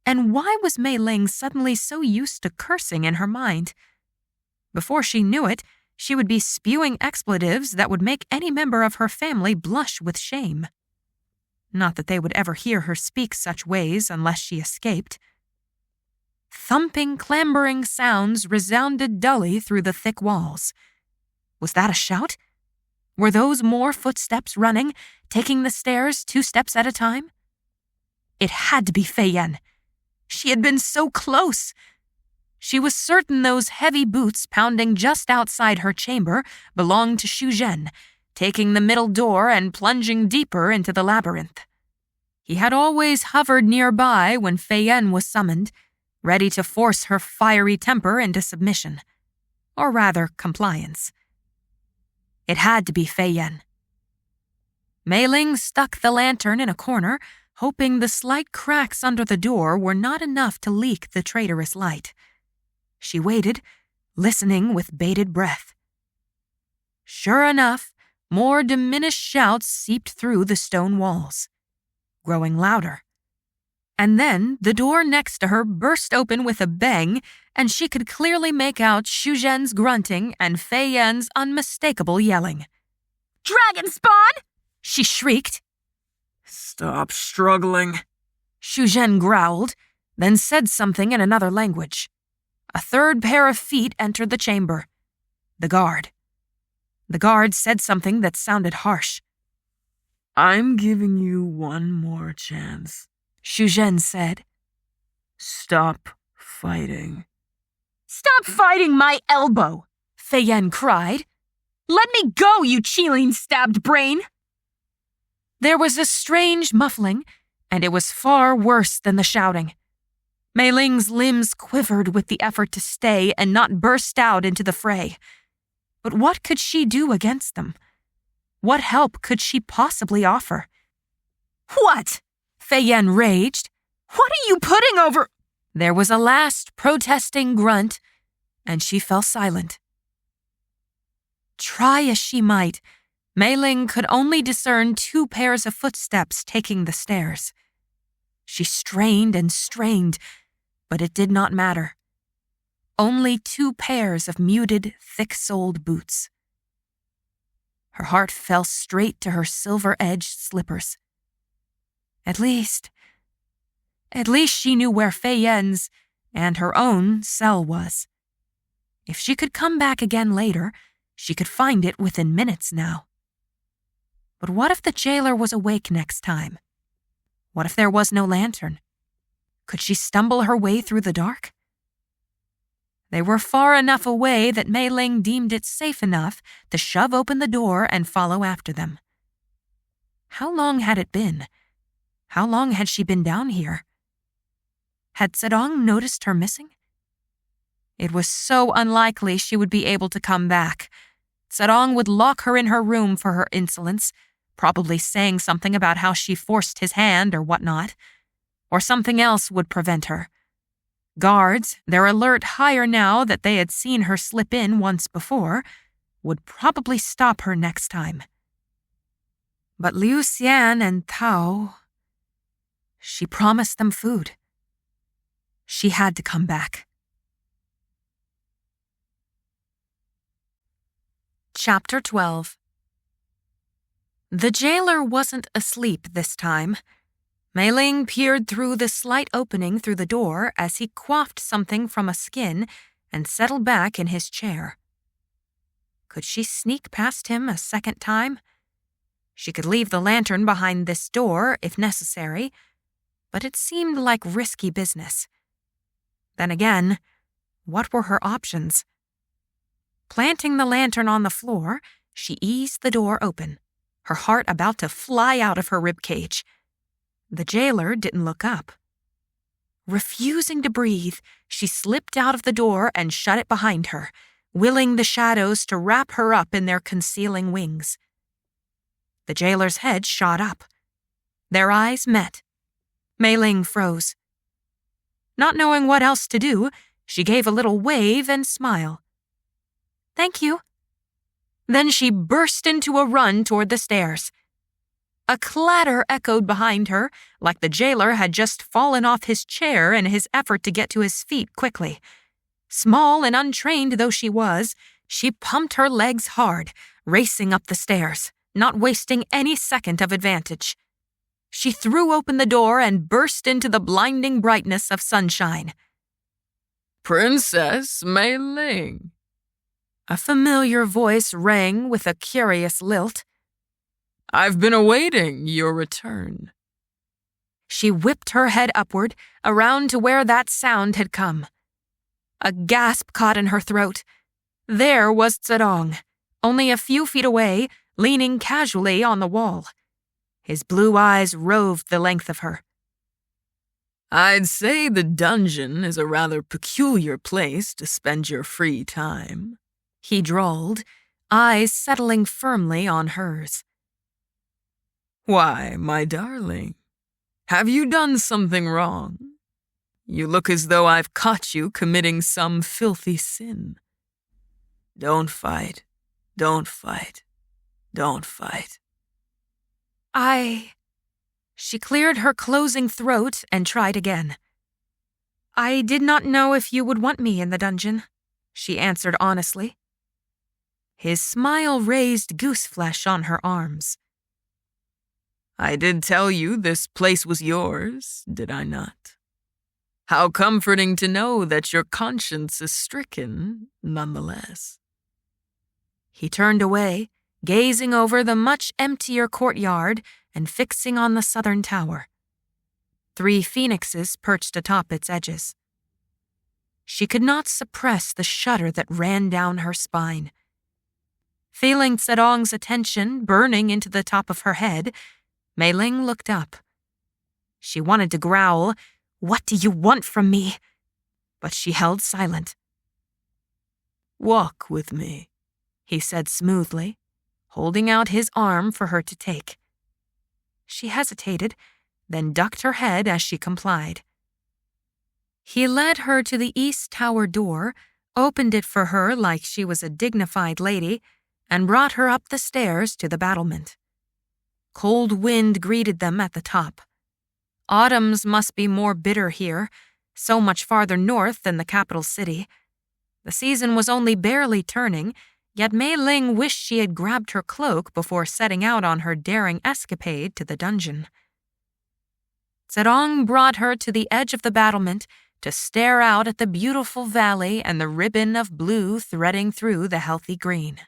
And why was Meiling suddenly so used to cursing in her mind? Before she knew it, she would be spewing expletives that would make any member of her family blush with shame. Not that they would ever hear her speak such ways unless she escaped. Thumping, clambering sounds resounded dully through the thick walls. Was that a shout? Were those more footsteps running, taking the stairs 2 steps at a time? It had to be Feiyan. She had been so close. She was certain those heavy boots pounding just outside her chamber belonged to Shu Zhen, taking the middle door and plunging deeper into the labyrinth. He had always hovered nearby when Feiyan was summoned, ready to force her fiery temper into submission, or rather compliance. It had to be Feiyan. Meiling stuck the lantern in a corner, hoping the slight cracks under the door were not enough to leak the traitorous light. She waited, listening with bated breath. Sure enough, more diminished shouts seeped through the stone walls, growing louder. And then the door next to her burst open with a bang, and she could clearly make out Shu Zhen's grunting and Feiyan's unmistakable yelling. Dragon spawn! She shrieked. Stop struggling, Shu Zhen growled, then said something in another language. A 3rd pair of feet entered the chamber. The guard. The guard said something that sounded harsh. I'm giving you 1 more chance, Shu Zhen said. Stop fighting. Stop fighting my elbow! Feiyan cried. Let me go, you Qilin-stabbed brain! There was a strange muffling, and it was far worse than the shouting. Meiling's limbs quivered with the effort to stay and not burst out into the fray. But what could she do against them? What help could she possibly offer? What? Feiyan raged. What are you putting over? There was a last protesting grunt, and she fell silent. Try as she might, Meiling could only discern 2 pairs of footsteps taking the stairs. She strained and strained, but it did not matter. Only 2 pairs of muted, thick-soled boots. Her heart fell straight to her silver-edged slippers. At least she knew where Feiyan's and her own cell was. If she could come back again later, she could find it within minutes now. But what if the jailer was awake next time? What if there was no lantern? Could she stumble her way through the dark? They were far enough away that Meiling deemed it safe enough to shove open the door and follow after them. How long had it been? How long had she been down here? Had Zedong noticed her missing? It was so unlikely she would be able to come back. Zedong would lock her in her room for her insolence, probably saying something about how she forced his hand or whatnot. Or something else would prevent her. Guards, their alert higher now that they had seen her slip in once before, would probably stop her next time. But Liu Xian and Tao... She promised them food. She had to come back. Chapter 12. The jailer wasn't asleep this time. Meiling peered through the slight opening through the door as he quaffed something from a skin and settled back in his chair. Could she sneak past him a second time? She could leave the lantern behind this door if necessary, but it seemed like risky business. Then again, what were her options? Planting the lantern on the floor, she eased the door open, her heart about to fly out of her ribcage. The jailer didn't look up. Refusing to breathe, she slipped out of the door and shut it behind her, willing the shadows to wrap her up in their concealing wings. The jailer's head shot up. Their eyes met. Meiling froze. Not knowing what else to do, she gave a little wave and smile. "Thank you." Then she burst into a run toward the stairs. A clatter echoed behind her, like the jailer had just fallen off his chair in his effort to get to his feet quickly. Small and untrained though she was, she pumped her legs hard, racing up the stairs, not wasting any second of advantage. She threw open the door and burst into the blinding brightness of sunshine. "Princess Meiling." A familiar voice rang with a curious lilt. "I've been awaiting your return." She whipped her head upward, around to where that sound had come. A gasp caught in her throat. There was Zedong, only a few feet away, leaning casually on the wall. His blue eyes roved the length of her. "I'd say the dungeon is a rather peculiar place to spend your free time," he drawled, eyes settling firmly on hers. "Why, my darling, have you done something wrong? You look as though I've caught you committing some filthy sin. Don't fight, don't fight, don't fight." She cleared her closing throat and tried again. "I did not know if you would want me in the dungeon," she answered honestly. His smile raised gooseflesh on her arms. "I did tell you this place was yours, did I not? How comforting to know that your conscience is stricken, nonetheless." He turned away, gazing over the much emptier courtyard and fixing on the southern tower. 3 phoenixes perched atop its edges. She could not suppress the shudder that ran down her spine. Feeling Zedong's attention burning into the top of her head, Meiling looked up. She wanted to growl, "What do you want from me?" But she held silent. "Walk with me," he said smoothly, holding out his arm for her to take. She hesitated, then ducked her head as she complied. He led her to the east tower door, opened it for her like she was a dignified lady, and brought her up the stairs to the battlement. Cold wind greeted them at the top. Autumns must be more bitter here, so much farther north than the capital city. The season was only barely turning, yet Meiling wished she had grabbed her cloak before setting out on her daring escapade to the dungeon. Zedong brought her to the edge of the battlement to stare out at the beautiful valley and the ribbon of blue threading through the healthy green.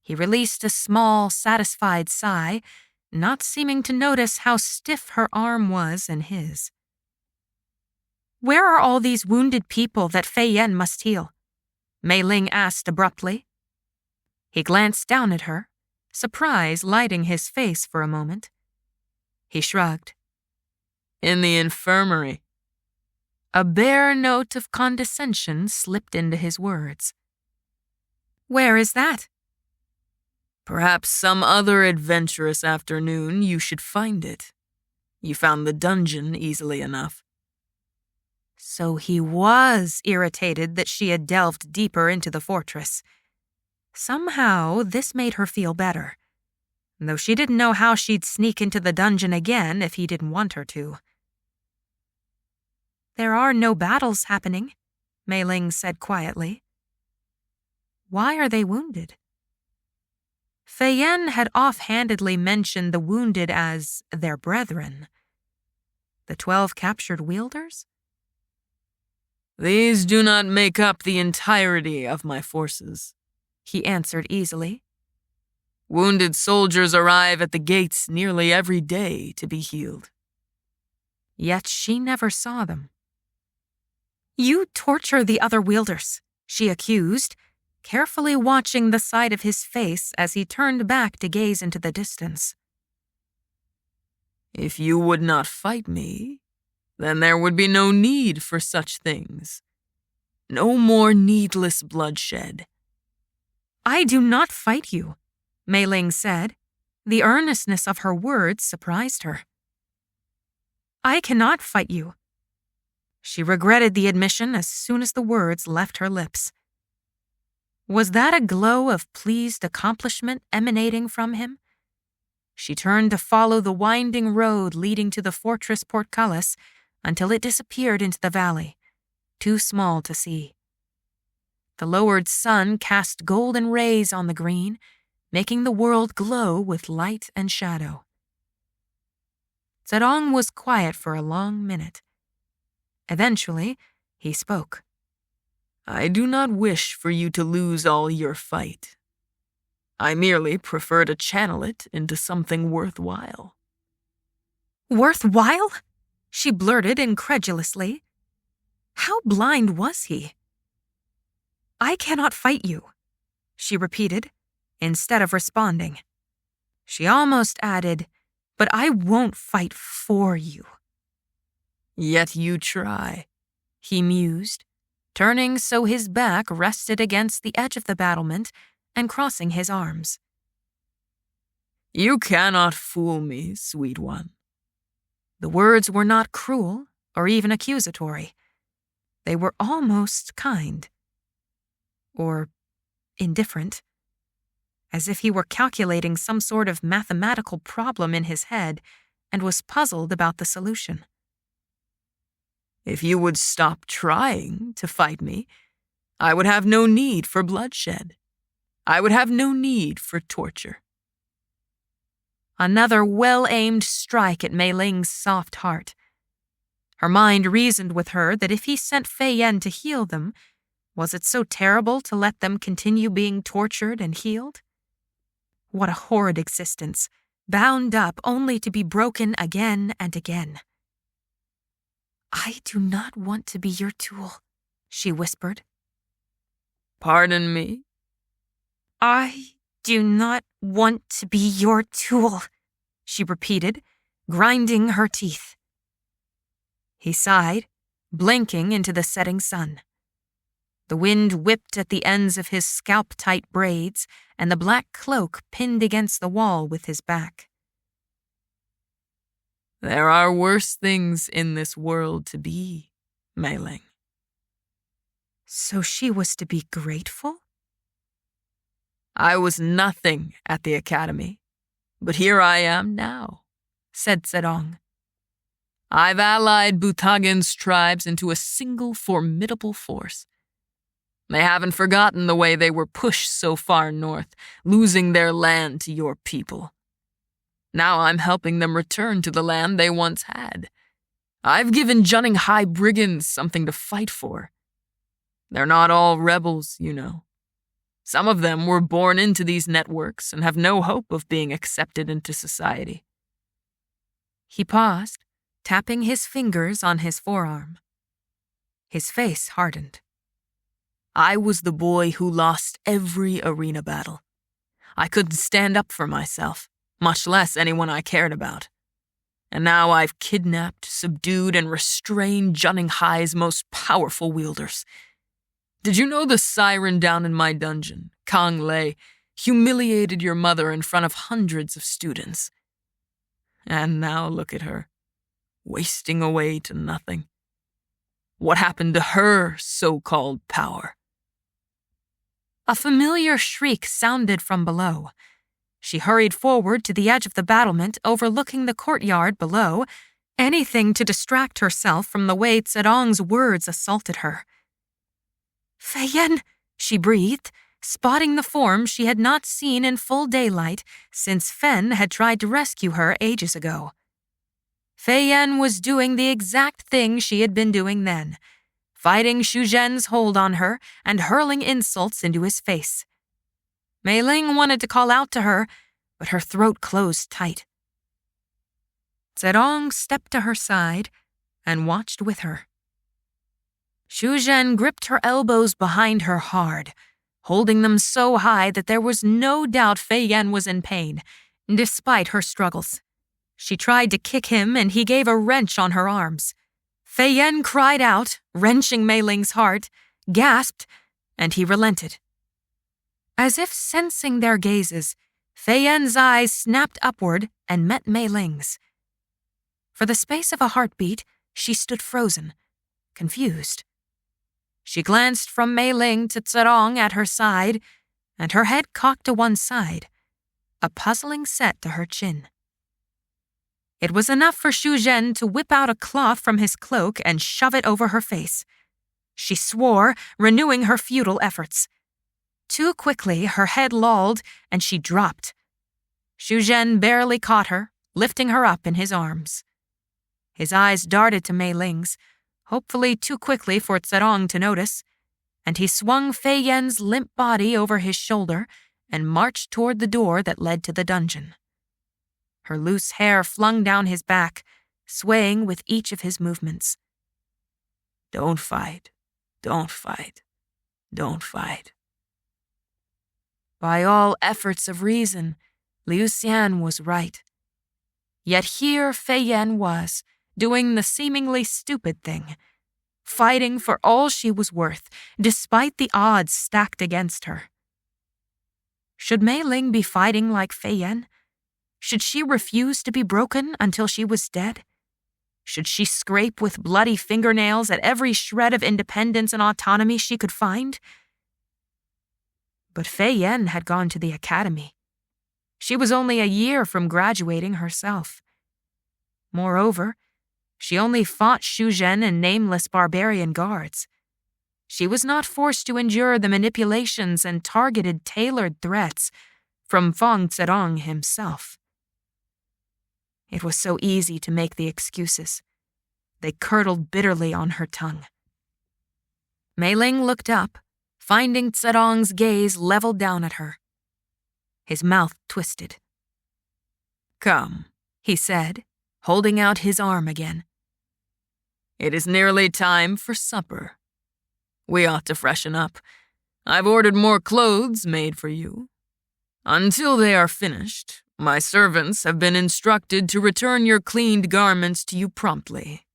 He released a small, satisfied sigh, not seeming to notice how stiff her arm was in his. Where are all these wounded people that Fei Yan must heal? Meiling asked abruptly. He glanced down at her, surprise lighting his face for a moment. He shrugged. In the infirmary. A bare note of condescension slipped into his words. Where is that? Perhaps some other adventurous afternoon you should find it. You found the dungeon easily enough. So he was irritated that she had delved deeper into the fortress. Somehow, this made her feel better, though she didn't know how she'd sneak into the dungeon again if he didn't want her to. There are no battles happening, Meiling said quietly. Why are they wounded? Fei Yan had offhandedly mentioned the wounded as their brethren. The 12 captured wielders? These do not make up the entirety of my forces, he answered easily. Wounded soldiers arrive at the gates nearly every day to be healed. Yet she never saw them. You torture the other wielders, she accused, carefully watching the side of his face as he turned back to gaze into the distance. If you would not fight me, then there would be no need for such things. No more needless bloodshed. I do not fight you, Meiling said. The earnestness of her words surprised her. I cannot fight you. She regretted the admission as soon as the words left her lips. Was that a glow of pleased accomplishment emanating from him? She turned to follow the winding road leading to the fortress portcullis until it disappeared into the valley, too small to see. The lowered sun cast golden rays on the green, making the world glow with light and shadow. Zedong was quiet for a long minute. Eventually, he spoke. I do not wish for you to lose all your fight. I merely prefer to channel it into something worthwhile. Worthwhile? She blurted incredulously. How blind was he? I cannot fight you, she repeated, instead of responding. She almost added, but I won't fight for you. Yet you try, he mused, turning so his back rested against the edge of the battlement and crossing his arms. You cannot fool me, sweet one. The words were not cruel or even accusatory. They were almost kind. Or indifferent. As if he were calculating some sort of mathematical problem in his head and was puzzled about the solution. If you would stop trying to fight me, I would have no need for bloodshed. I would have no need for torture. Another well-aimed strike at Meiling's soft heart. Her mind reasoned with her that if he sent Fei Yan to heal them, was it so terrible to let them continue being tortured and healed? What a horrid existence, bound up only to be broken again and again. I do not want to be your tool, she whispered. Pardon me? I do not want to be your tool, she repeated, grinding her teeth. He sighed, blinking into the setting sun. The wind whipped at the ends of his scalp-tight braids, and the black cloak pinned against the wall with his back. There are worse things in this world to be, Meiling. So she was to be grateful? I was nothing at the academy, but here I am now, said Zedong. I've allied Butagan's tribes into a single formidable force. They haven't forgotten the way they were pushed so far north, losing their land to your people. Now I'm helping them return to the land they once had. I've given Junning High brigands something to fight for. They're not all rebels, you know. Some of them were born into these networks and have no hope of being accepted into society. He paused, tapping his fingers on his forearm. His face hardened. I was the boy who lost every arena battle. I couldn't stand up for myself, much less anyone I cared about. And now I've kidnapped, subdued, and restrained Junning High's most powerful wielders. Did you know the siren down in my dungeon, Kang Leigh, humiliated your mother in front of hundreds of students? And now look at her, wasting away to nothing. What happened to her so-called power? A familiar shriek sounded from below. She hurried forward to the edge of the battlement overlooking the courtyard below, anything to distract herself from the way Zedong's words assaulted her. "Fei Yan," she breathed, spotting the form she had not seen in full daylight since Fen had tried to rescue her ages ago. Fei Yan was doing the exact thing she had been doing then, fighting Shu Zhen's hold on her and hurling insults into his face. Meiling wanted to call out to her, but her throat closed tight. Zedong stepped to her side and watched with her. Shu Zhen gripped her elbows behind her hard, holding them so high that there was no doubt Fei Yan was in pain, despite her struggles. She tried to kick him and he gave a wrench on her arms. Fei Yan cried out, wrenching Meiling's heart, gasped, and he relented. As if sensing their gazes, Fei Yan's eyes snapped upward and met Meiling's. For the space of a heartbeat, she stood frozen, confused. She glanced from Meiling to Zedong at her side, and her head cocked to one side, a puzzling set to her chin. It was enough for Shu Zhen to whip out a cloth from his cloak and shove it over her face. She swore, renewing her futile efforts. Too quickly, her head lolled, and she dropped. Shu Zhen barely caught her, lifting her up in his arms. His eyes darted to Meiling's, hopefully too quickly for Zedong to notice, and he swung Fei Yan's limp body over his shoulder and marched toward the door that led to the dungeon. Her loose hair flung down his back, swaying with each of his movements. "Don't fight, don't fight, don't fight." By all efforts of reason, Liu Xian was right. Yet here Fei Yan was, doing the seemingly stupid thing, fighting for all she was worth, despite the odds stacked against her. Should Meiling be fighting like Fei Yan? Should she refuse to be broken until she was dead? Should she scrape with bloody fingernails at every shred of independence and autonomy she could find? But Fei Yan had gone to the academy. She was only a year from graduating herself. Moreover, she only fought Shu Zhen and nameless barbarian guards. She was not forced to endure the manipulations and targeted, tailored threats from Fang Zedong himself. It was so easy to make the excuses. They curdled bitterly on her tongue. Meiling looked up, finding Zedong's gaze leveled down at her. His mouth twisted. "Come," he said, holding out his arm again. "It is nearly time for supper. We ought to freshen up. I've ordered more clothes made for you. Until they are finished, my servants have been instructed to return your cleaned garments to you promptly.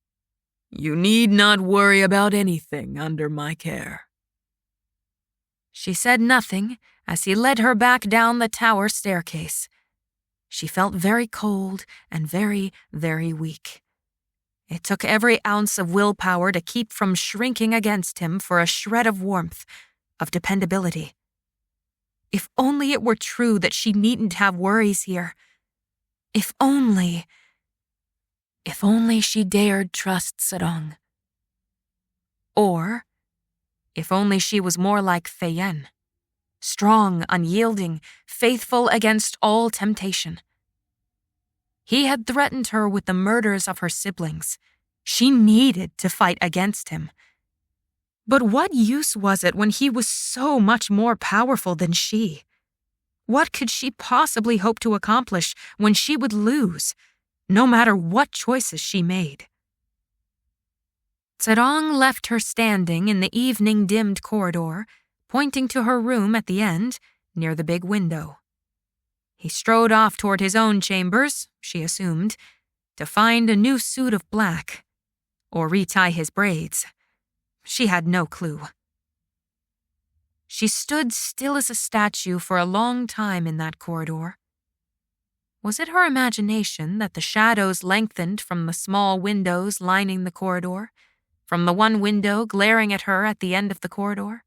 You need not worry about anything under my care." She said nothing as he led her back down the tower staircase. She felt very cold and very, very weak. It took every ounce of willpower to keep from shrinking against him for a shred of warmth, of dependability. If only it were true that she needn't have worries here. If only she dared trust Zedong. Or, if only she was more like Fei Yan, strong, unyielding, faithful against all temptation. He had threatened her with the murders of her siblings. She needed to fight against him. But what use was it when he was so much more powerful than she? What could she possibly hope to accomplish when she would lose, no matter what choices she made? Zedong left her standing in the evening-dimmed corridor, pointing to her room at the end, near the big window. He strode off toward his own chambers, she assumed, to find a new suit of black, or retie his braids. She had no clue. She stood still as a statue for a long time in that corridor. Was it her imagination that the shadows lengthened from the small windows lining the corridor, from the one window glaring at her at the end of the corridor?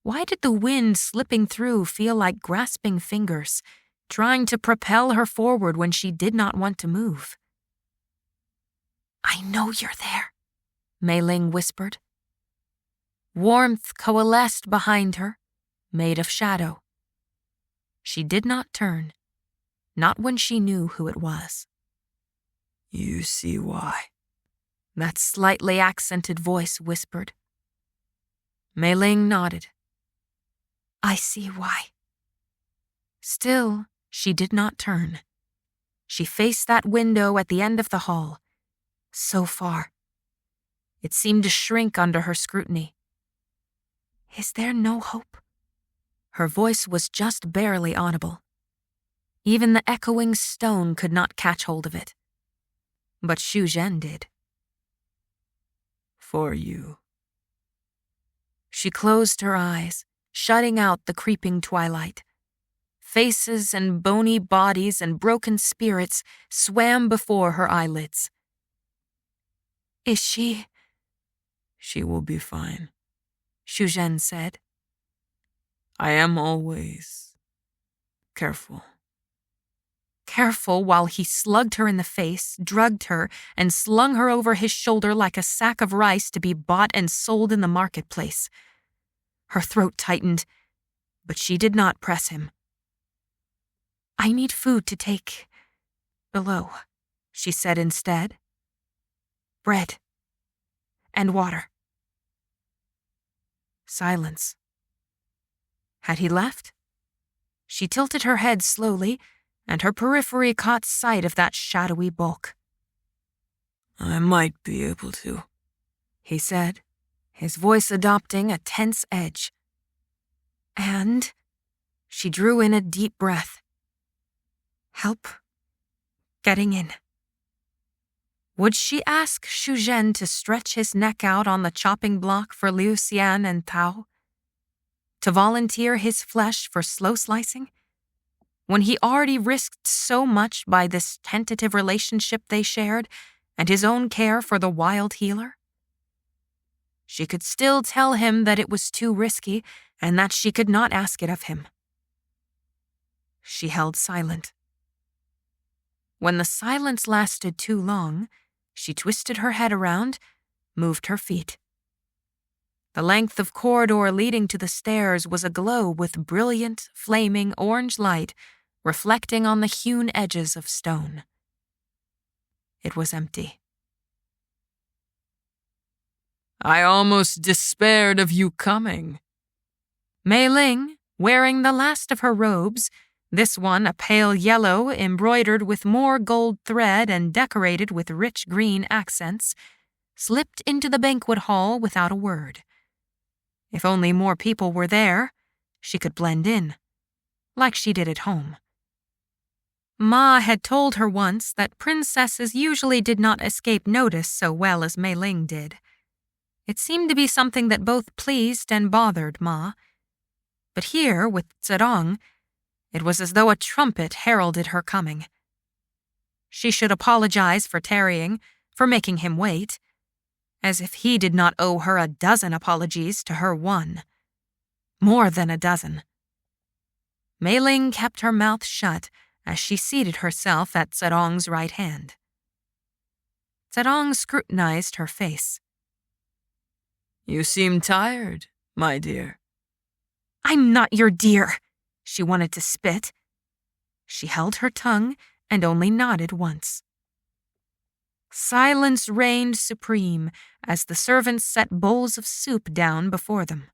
Why did the wind slipping through feel like grasping fingers, trying to propel her forward when she did not want to move? "I know you're there," Meiling whispered. Warmth coalesced behind her, made of shadow. She did not turn, not when she knew who it was. "You see why," that slightly accented voice whispered. Meiling nodded. "I see why." Still, she did not turn. She faced that window at the end of the hall. So far. It seemed to shrink under her scrutiny. Is there no hope? Her voice was just barely audible. Even the echoing stone could not catch hold of it. But Xu Zhen did. "For you." She closed her eyes, shutting out the creeping twilight. Faces and bony bodies and broken spirits swam before her eyelids. "Is she?" "She will be fine," Xu Zhen said. "I am always careful." Careful while he slugged her in the face, drugged her, and slung her over his shoulder like a sack of rice to be bought and sold in the marketplace. Her throat tightened, but she did not press him. "I need food to take below," she said instead. "Bread and water." Silence. Had he left? She tilted her head slowly, and her periphery caught sight of that shadowy bulk. "I might be able to," he said, his voice adopting a tense edge. "And?" She drew in a deep breath. "Help getting in." Would she ask Xu Zhen to stretch his neck out on the chopping block for Liu Xian and Tao? To volunteer his flesh for slow slicing? When he already risked so much by this tentative relationship they shared and his own care for the wild healer? She could still tell him that it was too risky and that she could not ask it of him. She held silent. When the silence lasted too long, she twisted her head around, moved her feet. The length of corridor leading to the stairs was aglow with brilliant, flaming orange light reflecting on the hewn edges of stone. It was empty. "I almost despaired of you coming." Meiling, wearing the last of her robes, this one a pale yellow embroidered with more gold thread and decorated with rich green accents, slipped into the banquet hall without a word. If only more people were there, she could blend in, like she did at home. Ma had told her once that princesses usually did not escape notice so well as Meiling did. It seemed to be something that both pleased and bothered Ma. But here, with Zedong, it was as though a trumpet heralded her coming. She should apologize for tarrying, for making him wait, as if he did not owe her a dozen apologies to her one. More than a dozen. Meiling kept her mouth shut as she seated herself at Zedong's right hand. Zedong scrutinized her face. "You seem tired, my dear." "I'm not your dear," she wanted to spit. She held her tongue and only nodded once. Silence reigned supreme as the servants set bowls of soup down before them.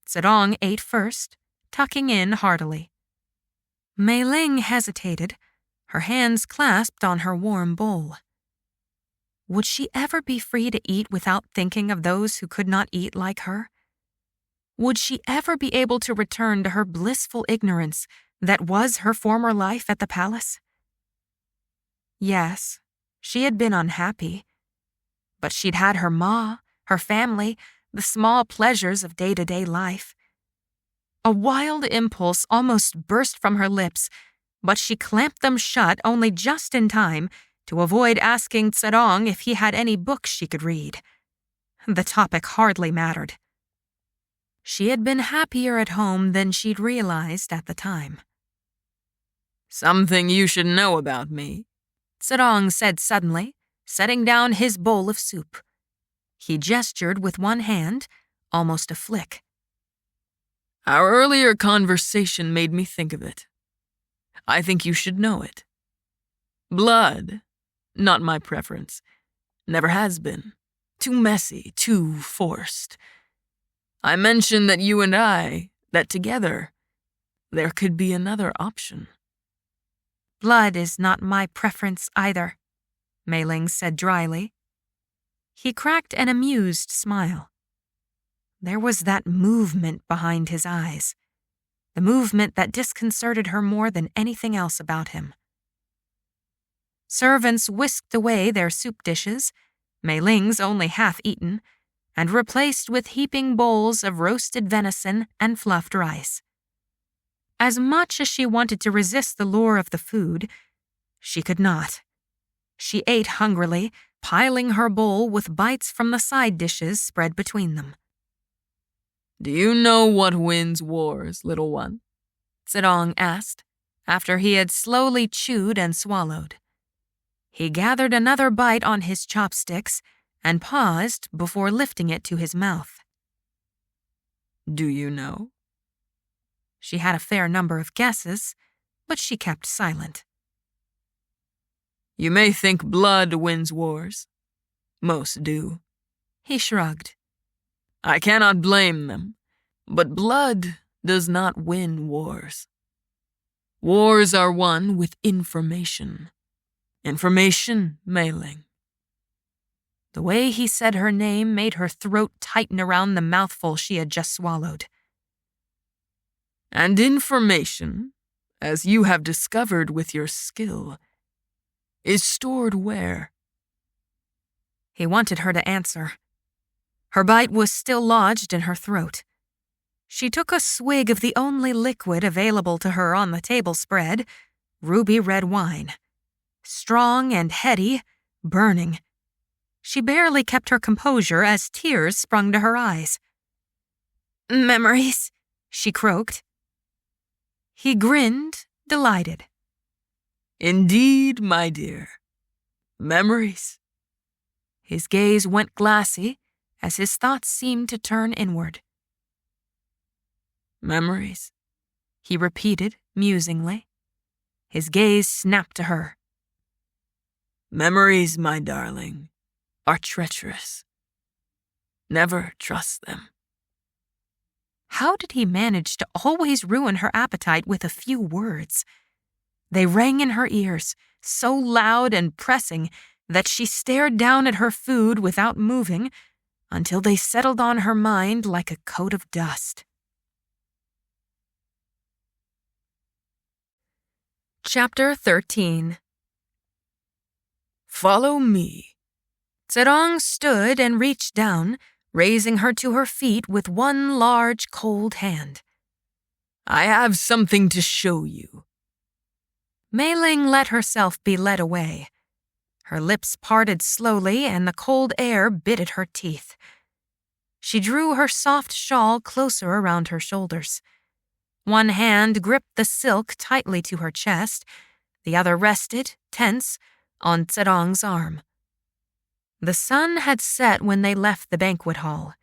Zedong ate first, tucking in heartily. Meiling hesitated, her hands clasped on her warm bowl. Would she ever be free to eat without thinking of those who could not eat like her? Would she ever be able to return to her blissful ignorance that was her former life at the palace? Yes, she had been unhappy, but she'd had her ma, her family, the small pleasures of day-to-day life. A wild impulse almost burst from her lips, but she clamped them shut only just in time to avoid asking Zedong if he had any books she could read. The topic hardly mattered. She had been happier at home than she'd realized at the time. "Something you should know about me," Zedong said suddenly, setting down his bowl of soup. He gestured with one hand, almost a flick. "Our earlier conversation made me think of it. I think you should know it. Blood, not my preference. Never has been. Too messy, too forced. I mentioned that you and I, that together, there could be another option." Blood is not my preference either, Meiling said dryly. He cracked an amused smile. There was that movement behind his eyes, the movement that disconcerted her more than anything else about him. Servants whisked away their soup dishes, Meiling's only half eaten, and replaced with heaping bowls of roasted venison and fluffed rice. As much as she wanted to resist the lure of the food, she could not. She ate hungrily, piling her bowl with bites from the side dishes spread between them. "Do you know what wins wars, little one?" Zedong asked, after he had slowly chewed and swallowed. He gathered another bite on his chopsticks and paused before lifting it to his mouth. "Do you know?" She had a fair number of guesses, but she kept silent. "You may think blood wins wars. Most do." He shrugged. "I cannot blame them, but blood does not win wars. Wars are won with information. Information, Meiling." The way he said her name made her throat tighten around the mouthful she had just swallowed. "And information, as you have discovered with your skill, is stored where?" He wanted her to answer. Her bite was still lodged in her throat. She took a swig of the only liquid available to her on the table spread, ruby red wine. Strong and heady, burning. She barely kept her composure as tears sprung to her eyes. "Memories," she croaked. He grinned, delighted. "Indeed, my dear. Memories." His gaze went glassy as his thoughts seemed to turn inward. "Memories," he repeated musingly. His gaze snapped to her. "Memories, my darling, are treacherous. Never trust them." How did he manage to always ruin her appetite with a few words? They rang in her ears, so loud and pressing that she stared down at her food without moving until they settled on her mind like a coat of dust. Chapter 13. "Follow me." Zedong stood and reached down, raising her to her feet with one large, cold hand. "I have something to show you." Meiling let herself be led away. Her lips parted slowly and the cold air bit at her teeth. She drew her soft shawl closer around her shoulders. One hand gripped the silk tightly to her chest, the other rested, tense, on Zedong's arm. The sun had set when they left the banquet hall.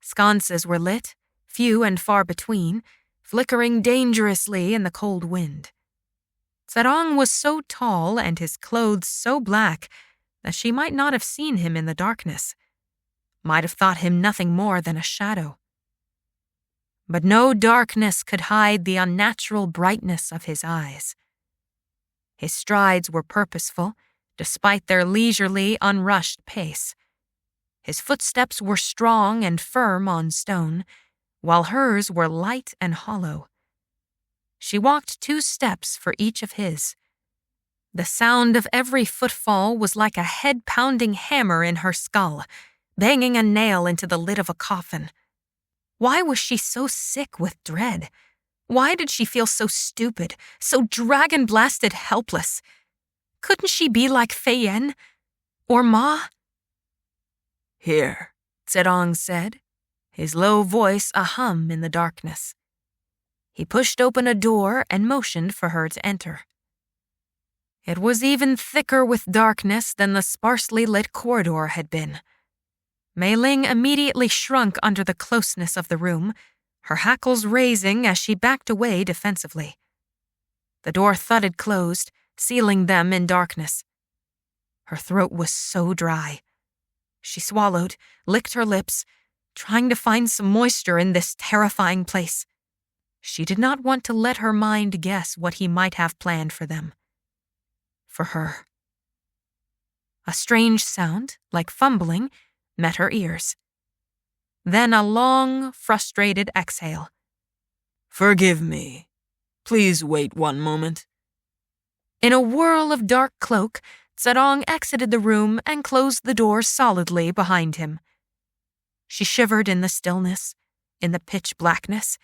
Sconces were lit, few and far between, flickering dangerously in the cold wind. Zedong was so tall and his clothes so black that she might not have seen him in the darkness, might have thought him nothing more than a shadow. But no darkness could hide the unnatural brightness of his eyes. His strides were purposeful, despite their leisurely, unrushed pace. His footsteps were strong and firm on stone, while hers were light and hollow. She walked 2 steps for each of his. The sound of every footfall was like a head-pounding hammer in her skull, banging a nail into the lid of a coffin. Why was she so sick with dread? Why did she feel so stupid, so dragon-blasted helpless? Couldn't she be like Fei-Yen? Or Ma? "Here," Zedong said, his low voice a hum in the darkness. He pushed open a door and motioned for her to enter. It was even thicker with darkness than the sparsely lit corridor had been. Meiling immediately shrunk under the closeness of the room, her hackles raising as she backed away defensively. The door thudded closed, sealing them in darkness. Her throat was so dry. She swallowed, licked her lips, trying to find some moisture in this terrifying place. She did not want to let her mind guess what he might have planned for them. For her. A strange sound, like fumbling, met her ears. Then a long, frustrated exhale. "Forgive me. Please wait one moment." In a whirl of dark cloak, Zedong exited the room and closed the door solidly behind him. She shivered in the stillness, in the pitch blackness.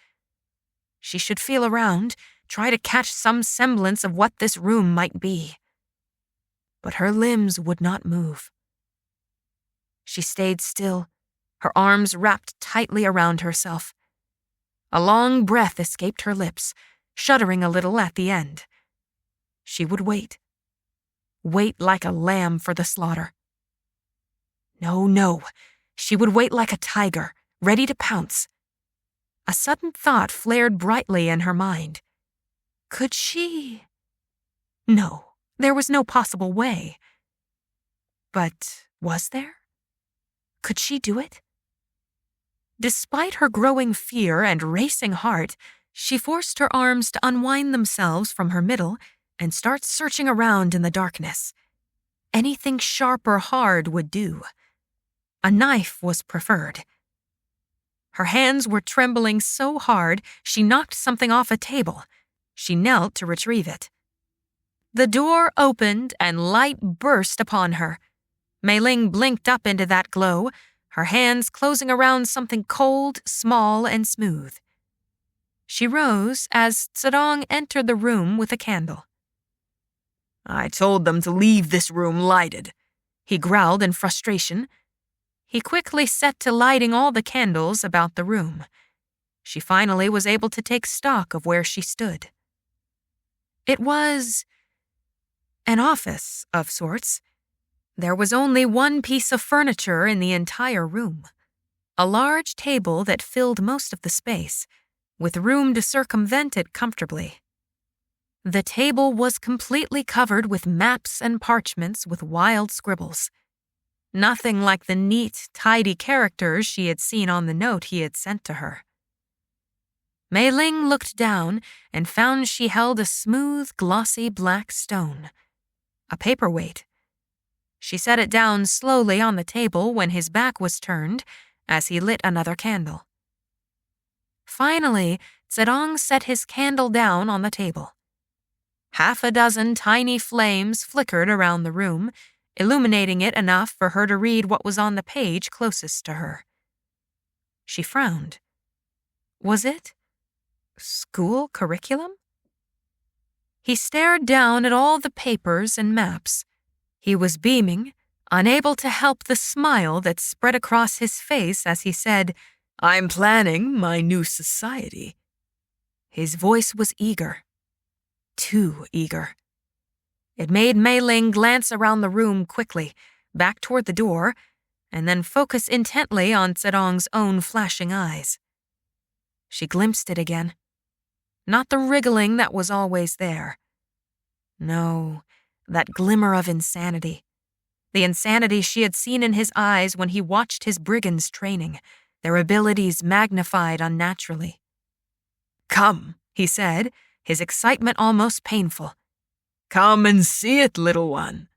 She should feel around, try to catch some semblance of what this room might be. But her limbs would not move. She stayed still, her arms wrapped tightly around herself. A long breath escaped her lips, shuddering a little at the end. She would wait. Wait like a lamb for the slaughter. No. She would wait like a tiger, ready to pounce. A sudden thought flared brightly in her mind. Could she? No, there was no possible way. But was there? Could she do it? Despite her growing fear and racing heart, she forced her arms to unwind themselves from her middle and start searching around in the darkness. Anything sharp or hard would do. A knife was preferred. Her hands were trembling so hard she knocked something off a table. She knelt to retrieve it. The door opened and light burst upon her. Meiling blinked up into that glow, her hands closing around something cold, small, and smooth. She rose as Zedong entered the room with a candle. "I told them to leave this room lighted," he growled in frustration. He quickly set to lighting all the candles about the room. She finally was able to take stock of where she stood. It was an office of sorts. There was only one piece of furniture in the entire room. A large table that filled most of the space, with room to circumvent it comfortably. The table was completely covered with maps and parchments with wild scribbles. Nothing like the neat, tidy characters she had seen on the note he had sent to her. Meiling looked down and found she held a smooth, glossy black stone. A paperweight. She set it down slowly on the table when his back was turned, as he lit another candle. Finally, Zedong set his candle down on the table. 6 tiny flames flickered around the room, illuminating it enough for her to read what was on the page closest to her. She frowned. Was it school curriculum? He stared down at all the papers and maps. He was beaming, unable to help the smile that spread across his face as he said, "I'm planning my new society." His voice was eager. Too eager. It made Meiling glance around the room quickly, back toward the door, and then focus intently on Zedong's own flashing eyes. She glimpsed it again. Not the wriggling that was always there. No, that glimmer of insanity. The insanity she had seen in his eyes when he watched his brigands training, their abilities magnified unnaturally. "Come," he said, his excitement almost painful. "Come and see it, little one."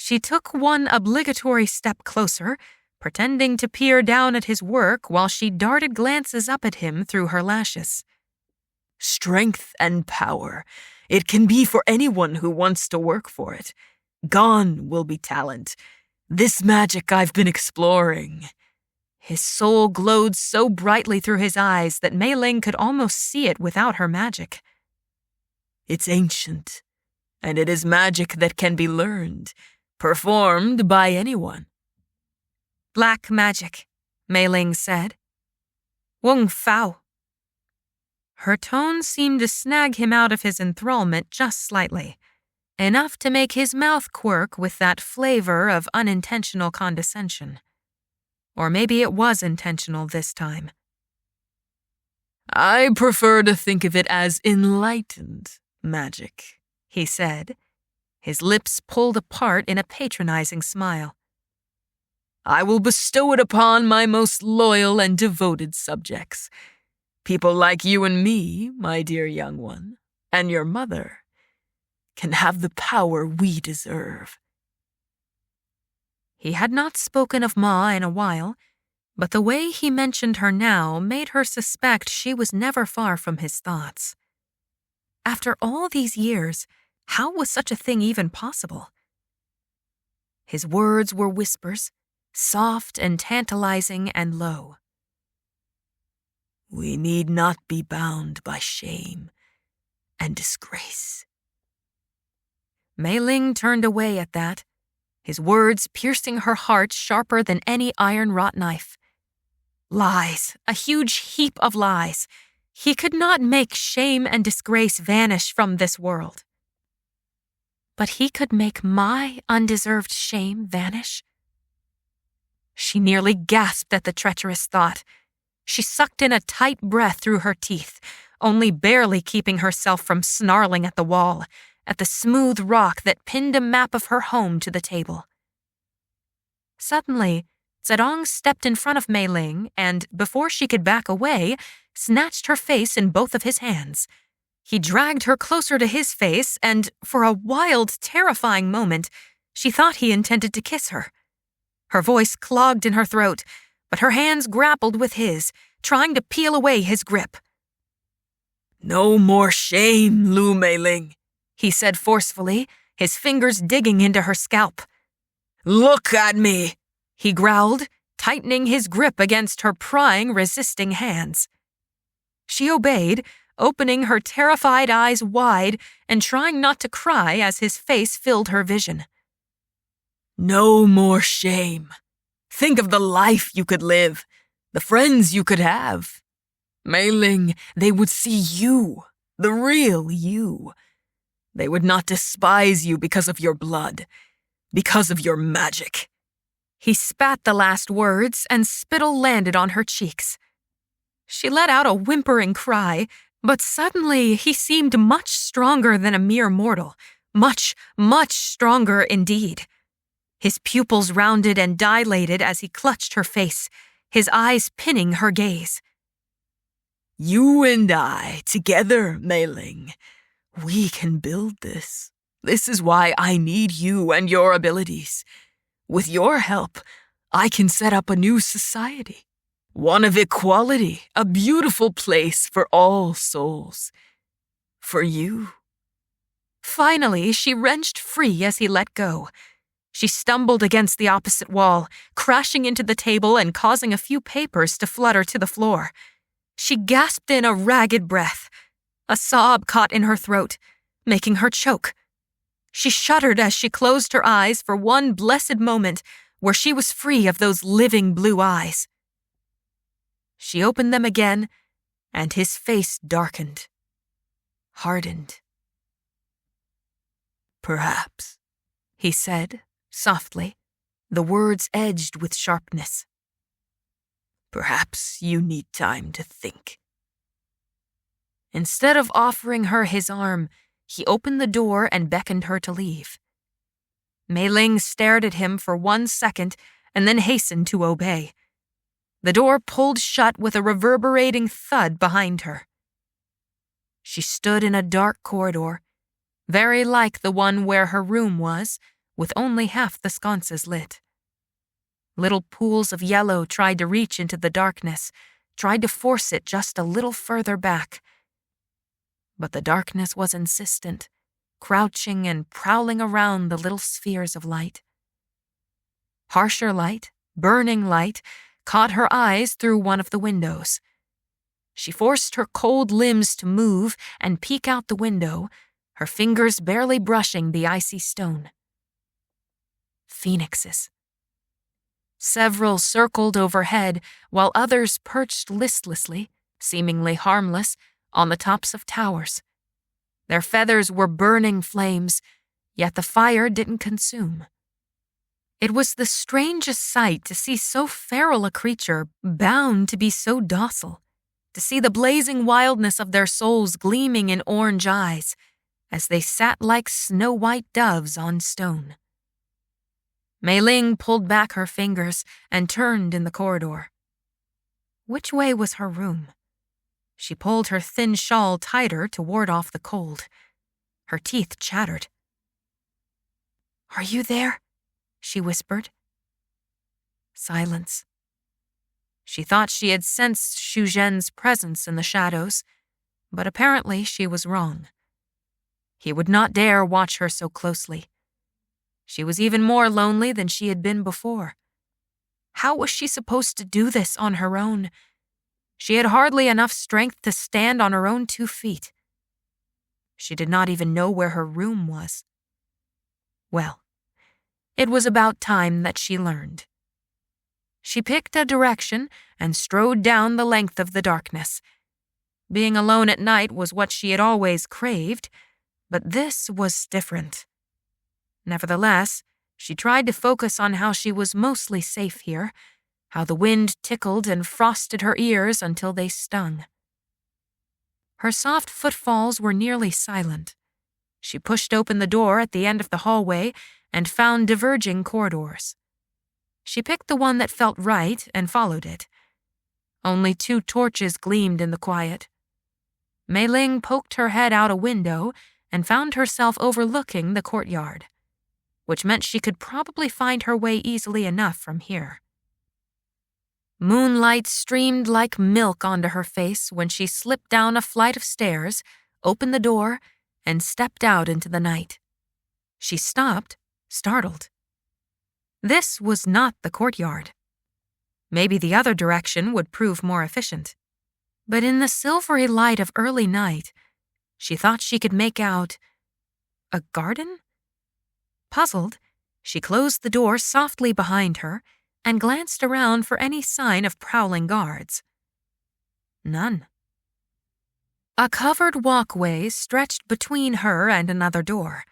She took one obligatory step closer, pretending to peer down at his work while she darted glances up at him through her lashes. Strength and power. It can be for anyone who wants to work for it. Gone will be talent. This magic I've been exploring. His soul glowed so brightly through his eyes that Meiling could almost see it without her magic. It's ancient, and it is magic that can be learned, performed by anyone. Black magic, Meiling said. Wung Fao. Her tone seemed to snag him out of his enthrallment just slightly, enough to make his mouth quirk with that flavor of unintentional condescension. Or maybe it was intentional this time. I prefer to think of it as enlightened magic, he said, his lips pulled apart in a patronizing smile. I will bestow it upon my most loyal and devoted subjects. People like you and me, my dear young one, and your mother, can have the power we deserve. He had not spoken of Ma in a while, but the way he mentioned her now made her suspect she was never far from his thoughts. After all these years, how was such a thing even possible? His words were whispers, soft and tantalizing and low. We need not be bound by shame and disgrace. Meiling turned away at that, his words piercing her heart sharper than any iron-wrought knife. Lies, a huge heap of lies. He could not make shame and disgrace vanish from this world. But he could make my undeserved shame vanish. She nearly gasped at the treacherous thought. She sucked in a tight breath through her teeth, only barely keeping herself from snarling at the wall, at the smooth rock that pinned a map of her home to the table. Suddenly, Zedong stepped in front of Meiling and, before she could back away, snatched her face in both of his hands. He dragged her closer to his face and, for a wild, terrifying moment, she thought he intended to kiss her. Her voice clogged in her throat, but her hands grappled with his, trying to peel away his grip. No more shame, Lu Meiling, he said forcefully, his fingers digging into her scalp. Look at me, he growled, tightening his grip against her prying, resisting hands. She obeyed, opening her terrified eyes wide and trying not to cry as his face filled her vision. No more shame. Think of the life you could live, the friends you could have. Meiling, they would see you, the real you. They would not despise you because of your blood, because of your magic. He spat the last words, and spittle landed on her cheeks. She let out a whimpering cry, but suddenly he seemed much stronger than a mere mortal, much, much stronger indeed. His pupils rounded and dilated as he clutched her face, his eyes pinning her gaze. You and I, together, Meiling, we can build this. This is why I need you and your abilities. With your help, I can set up a new society. One of equality, a beautiful place for all souls. For you. Finally, she wrenched free as he let go. She stumbled against the opposite wall, crashing into the table and causing a few papers to flutter to the floor. She gasped in a ragged breath. A sob caught in her throat, making her choke. She shuddered as she closed her eyes for one blessed moment where she was free of those living blue eyes. She opened them again, and his face darkened, hardened. Perhaps, he said, softly, the words edged with sharpness. Perhaps you need time to think. Instead of offering her his arm, he opened the door and beckoned her to leave. Meiling stared at him for 1 second and then hastened to obey. The door pulled shut with a reverberating thud behind her. She stood in a dark corridor, very like the one where her room was, with only half the sconces lit. Little pools of yellow tried to reach into the darkness, tried to force it just a little further back. But the darkness was insistent, crouching and prowling around the little spheres of light. Harsher light, burning light, caught her eyes through one of the windows. She forced her cold limbs to move and peek out the window, her fingers barely brushing the icy stone. Phoenixes. Several circled overhead, while others perched listlessly, seemingly harmless, on the tops of towers. Their feathers were burning flames, yet the fire didn't consume. It was the strangest sight to see so feral a creature bound to be so docile, to see the blazing wildness of their souls gleaming in orange eyes as they sat like snow-white doves on stone. Meiling pulled back her fingers and turned in the corridor. Which way was her room? She pulled her thin shawl tighter to ward off the cold. Her teeth chattered. "Are you there?" she whispered. Silence. She thought she had sensed Xu Zhen's presence in the shadows, but apparently she was wrong. He would not dare watch her so closely. She was even more lonely than she had been before. How was she supposed to do this on her own? She had hardly enough strength to stand on her own 2 feet. She did not even know where her room was. Well, it was about time that she learned. She picked a direction and strode down the length of the darkness. Being alone at night was what she had always craved, but this was different. Nevertheless, she tried to focus on how she was mostly safe here, how the wind tickled and frosted her ears until they stung. Her soft footfalls were nearly silent. She pushed open the door at the end of the hallway and found diverging corridors. She picked the one that felt right and followed it. Only 2 torches gleamed in the quiet. Meiling poked her head out a window and found herself overlooking the courtyard, which meant she could probably find her way easily enough from here. Moonlight streamed like milk onto her face when she slipped down a flight of stairs, opened the door, and stepped out into the night. She stopped, startled. This was not the courtyard. Maybe the other direction would prove more efficient. But in the silvery light of early night, she thought she could make out a garden? Puzzled, she closed the door softly behind her and glanced around for any sign of prowling guards. None. A covered walkway stretched between her and another door.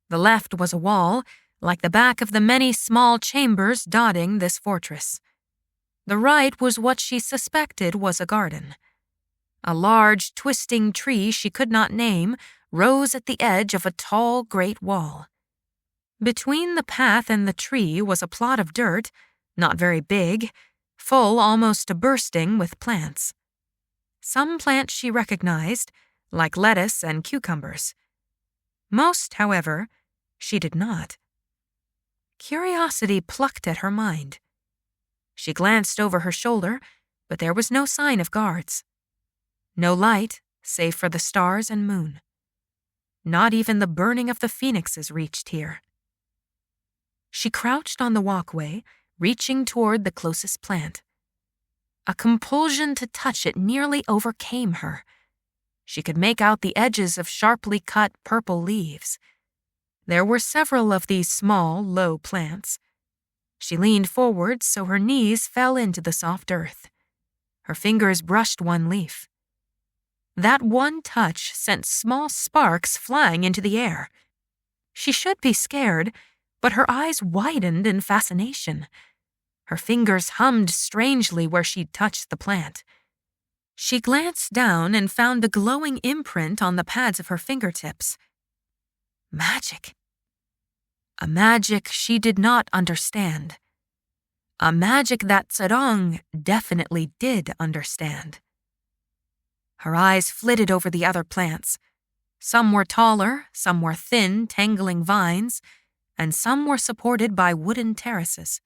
The left was a wall, like the back of the many small chambers dotting this fortress. The right was what she suspected was a garden. A large, twisting tree she could not name rose at the edge of a tall, great wall. Between the path and the tree was a plot of dirt, not very big, full almost to bursting with plants. Some plants she recognized, like lettuce and cucumbers. Most, however, she did not. Curiosity plucked at her mind. She glanced over her shoulder, but there was no sign of guards. No light, save for the stars and moon. Not even the burning of the phoenixes reached here. She crouched on the walkway, reaching toward the closest plant. A compulsion to touch it nearly overcame her. She could make out the edges of sharply cut purple leaves. There were several of these small, low plants. She leaned forward so her knees fell into the soft earth. Her fingers brushed one leaf. That one touch sent small sparks flying into the air. She should be scared, but her eyes widened in fascination. Her fingers hummed strangely where she'd touched the plant. She glanced down and found a glowing imprint on the pads of her fingertips. Magic. A magic she did not understand. A magic that Zedong definitely did understand. Her eyes flitted over the other plants. Some were taller, some were thin, tangling vines. and some were supported by wooden terraces.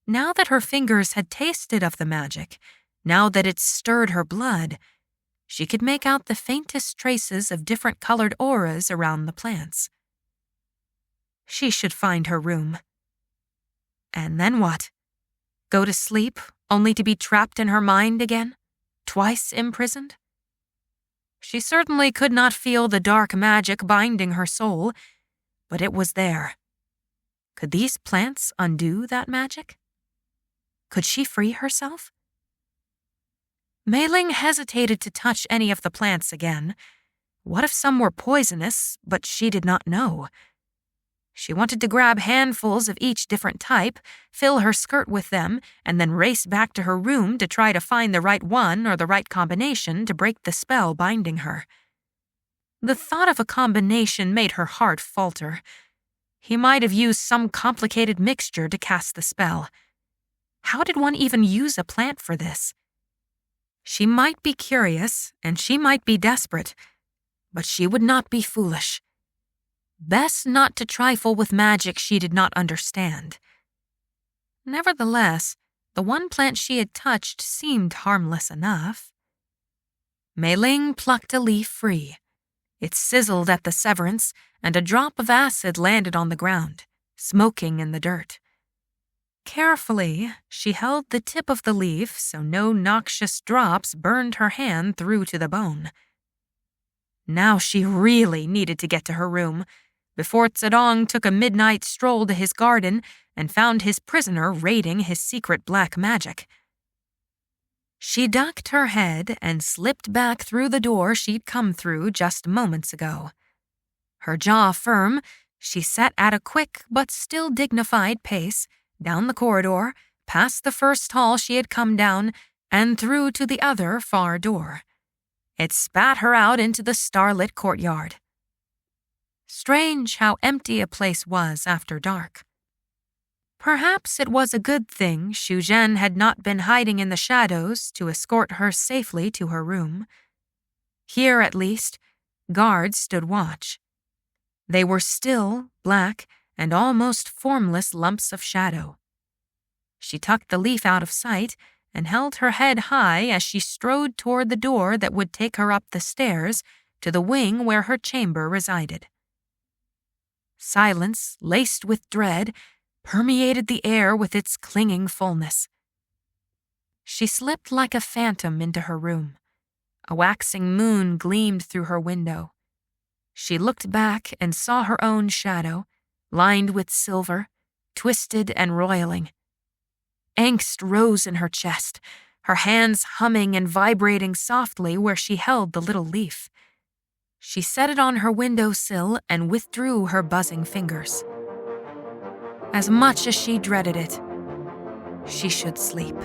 Now that her fingers had tasted of the magic, now that it stirred her blood, she could make out the faintest traces of different colored auras around the plants. She should find her room. And then what? Go to sleep, only to be trapped in her mind again? Twice imprisoned? She certainly could not feel the dark magic binding her soul, but it was there. Could these plants undo that magic? Could she free herself? Meiling hesitated to touch any of the plants again. What if some were poisonous, but she did not know? She wanted to grab handfuls of each different type, fill her skirt with them, and then race back to her room to try to find the right one or the right combination to break the spell binding her. The thought of a combination made her heart falter. He might have used some complicated mixture to cast the spell. How did one even use a plant for this? She might be curious, and she might be desperate, but she would not be foolish. Best not to trifle with magic she did not understand. Nevertheless, the one plant she had touched seemed harmless enough. Meiling plucked a leaf free. It sizzled at the severance, and a drop of acid landed on the ground, smoking in the dirt. Carefully, she held the tip of the leaf so no noxious drops burned her hand through to the bone. Now she really needed to get to her room, before Zedong took a midnight stroll to his garden and found his prisoner raiding his secret black magic. She ducked her head and slipped back through the door she'd come through just moments ago. Her jaw firm, she set at a quick but still dignified pace, down the corridor, past the first hall she had come down, and through to the other far door. It spat her out into the starlit courtyard. Strange how empty a place was after dark. Perhaps it was a good thing Xu Zhen had not been hiding in the shadows to escort her safely to her room. Here, at least, guards stood watch. They were still, black, and almost formless lumps of shadow. She tucked the leaf out of sight and held her head high as she strode toward the door that would take her up the stairs to the wing where her chamber resided. Silence, laced with dread, permeated the air with its clinging fullness. She slipped like a phantom into her room. A waxing moon gleamed through her window. She looked back and saw her own shadow, lined with silver, twisted and roiling. Angst rose in her chest, her hands humming and vibrating softly where she held the little leaf. She set it on her window sill and withdrew her buzzing fingers. As much as she dreaded it, she should sleep.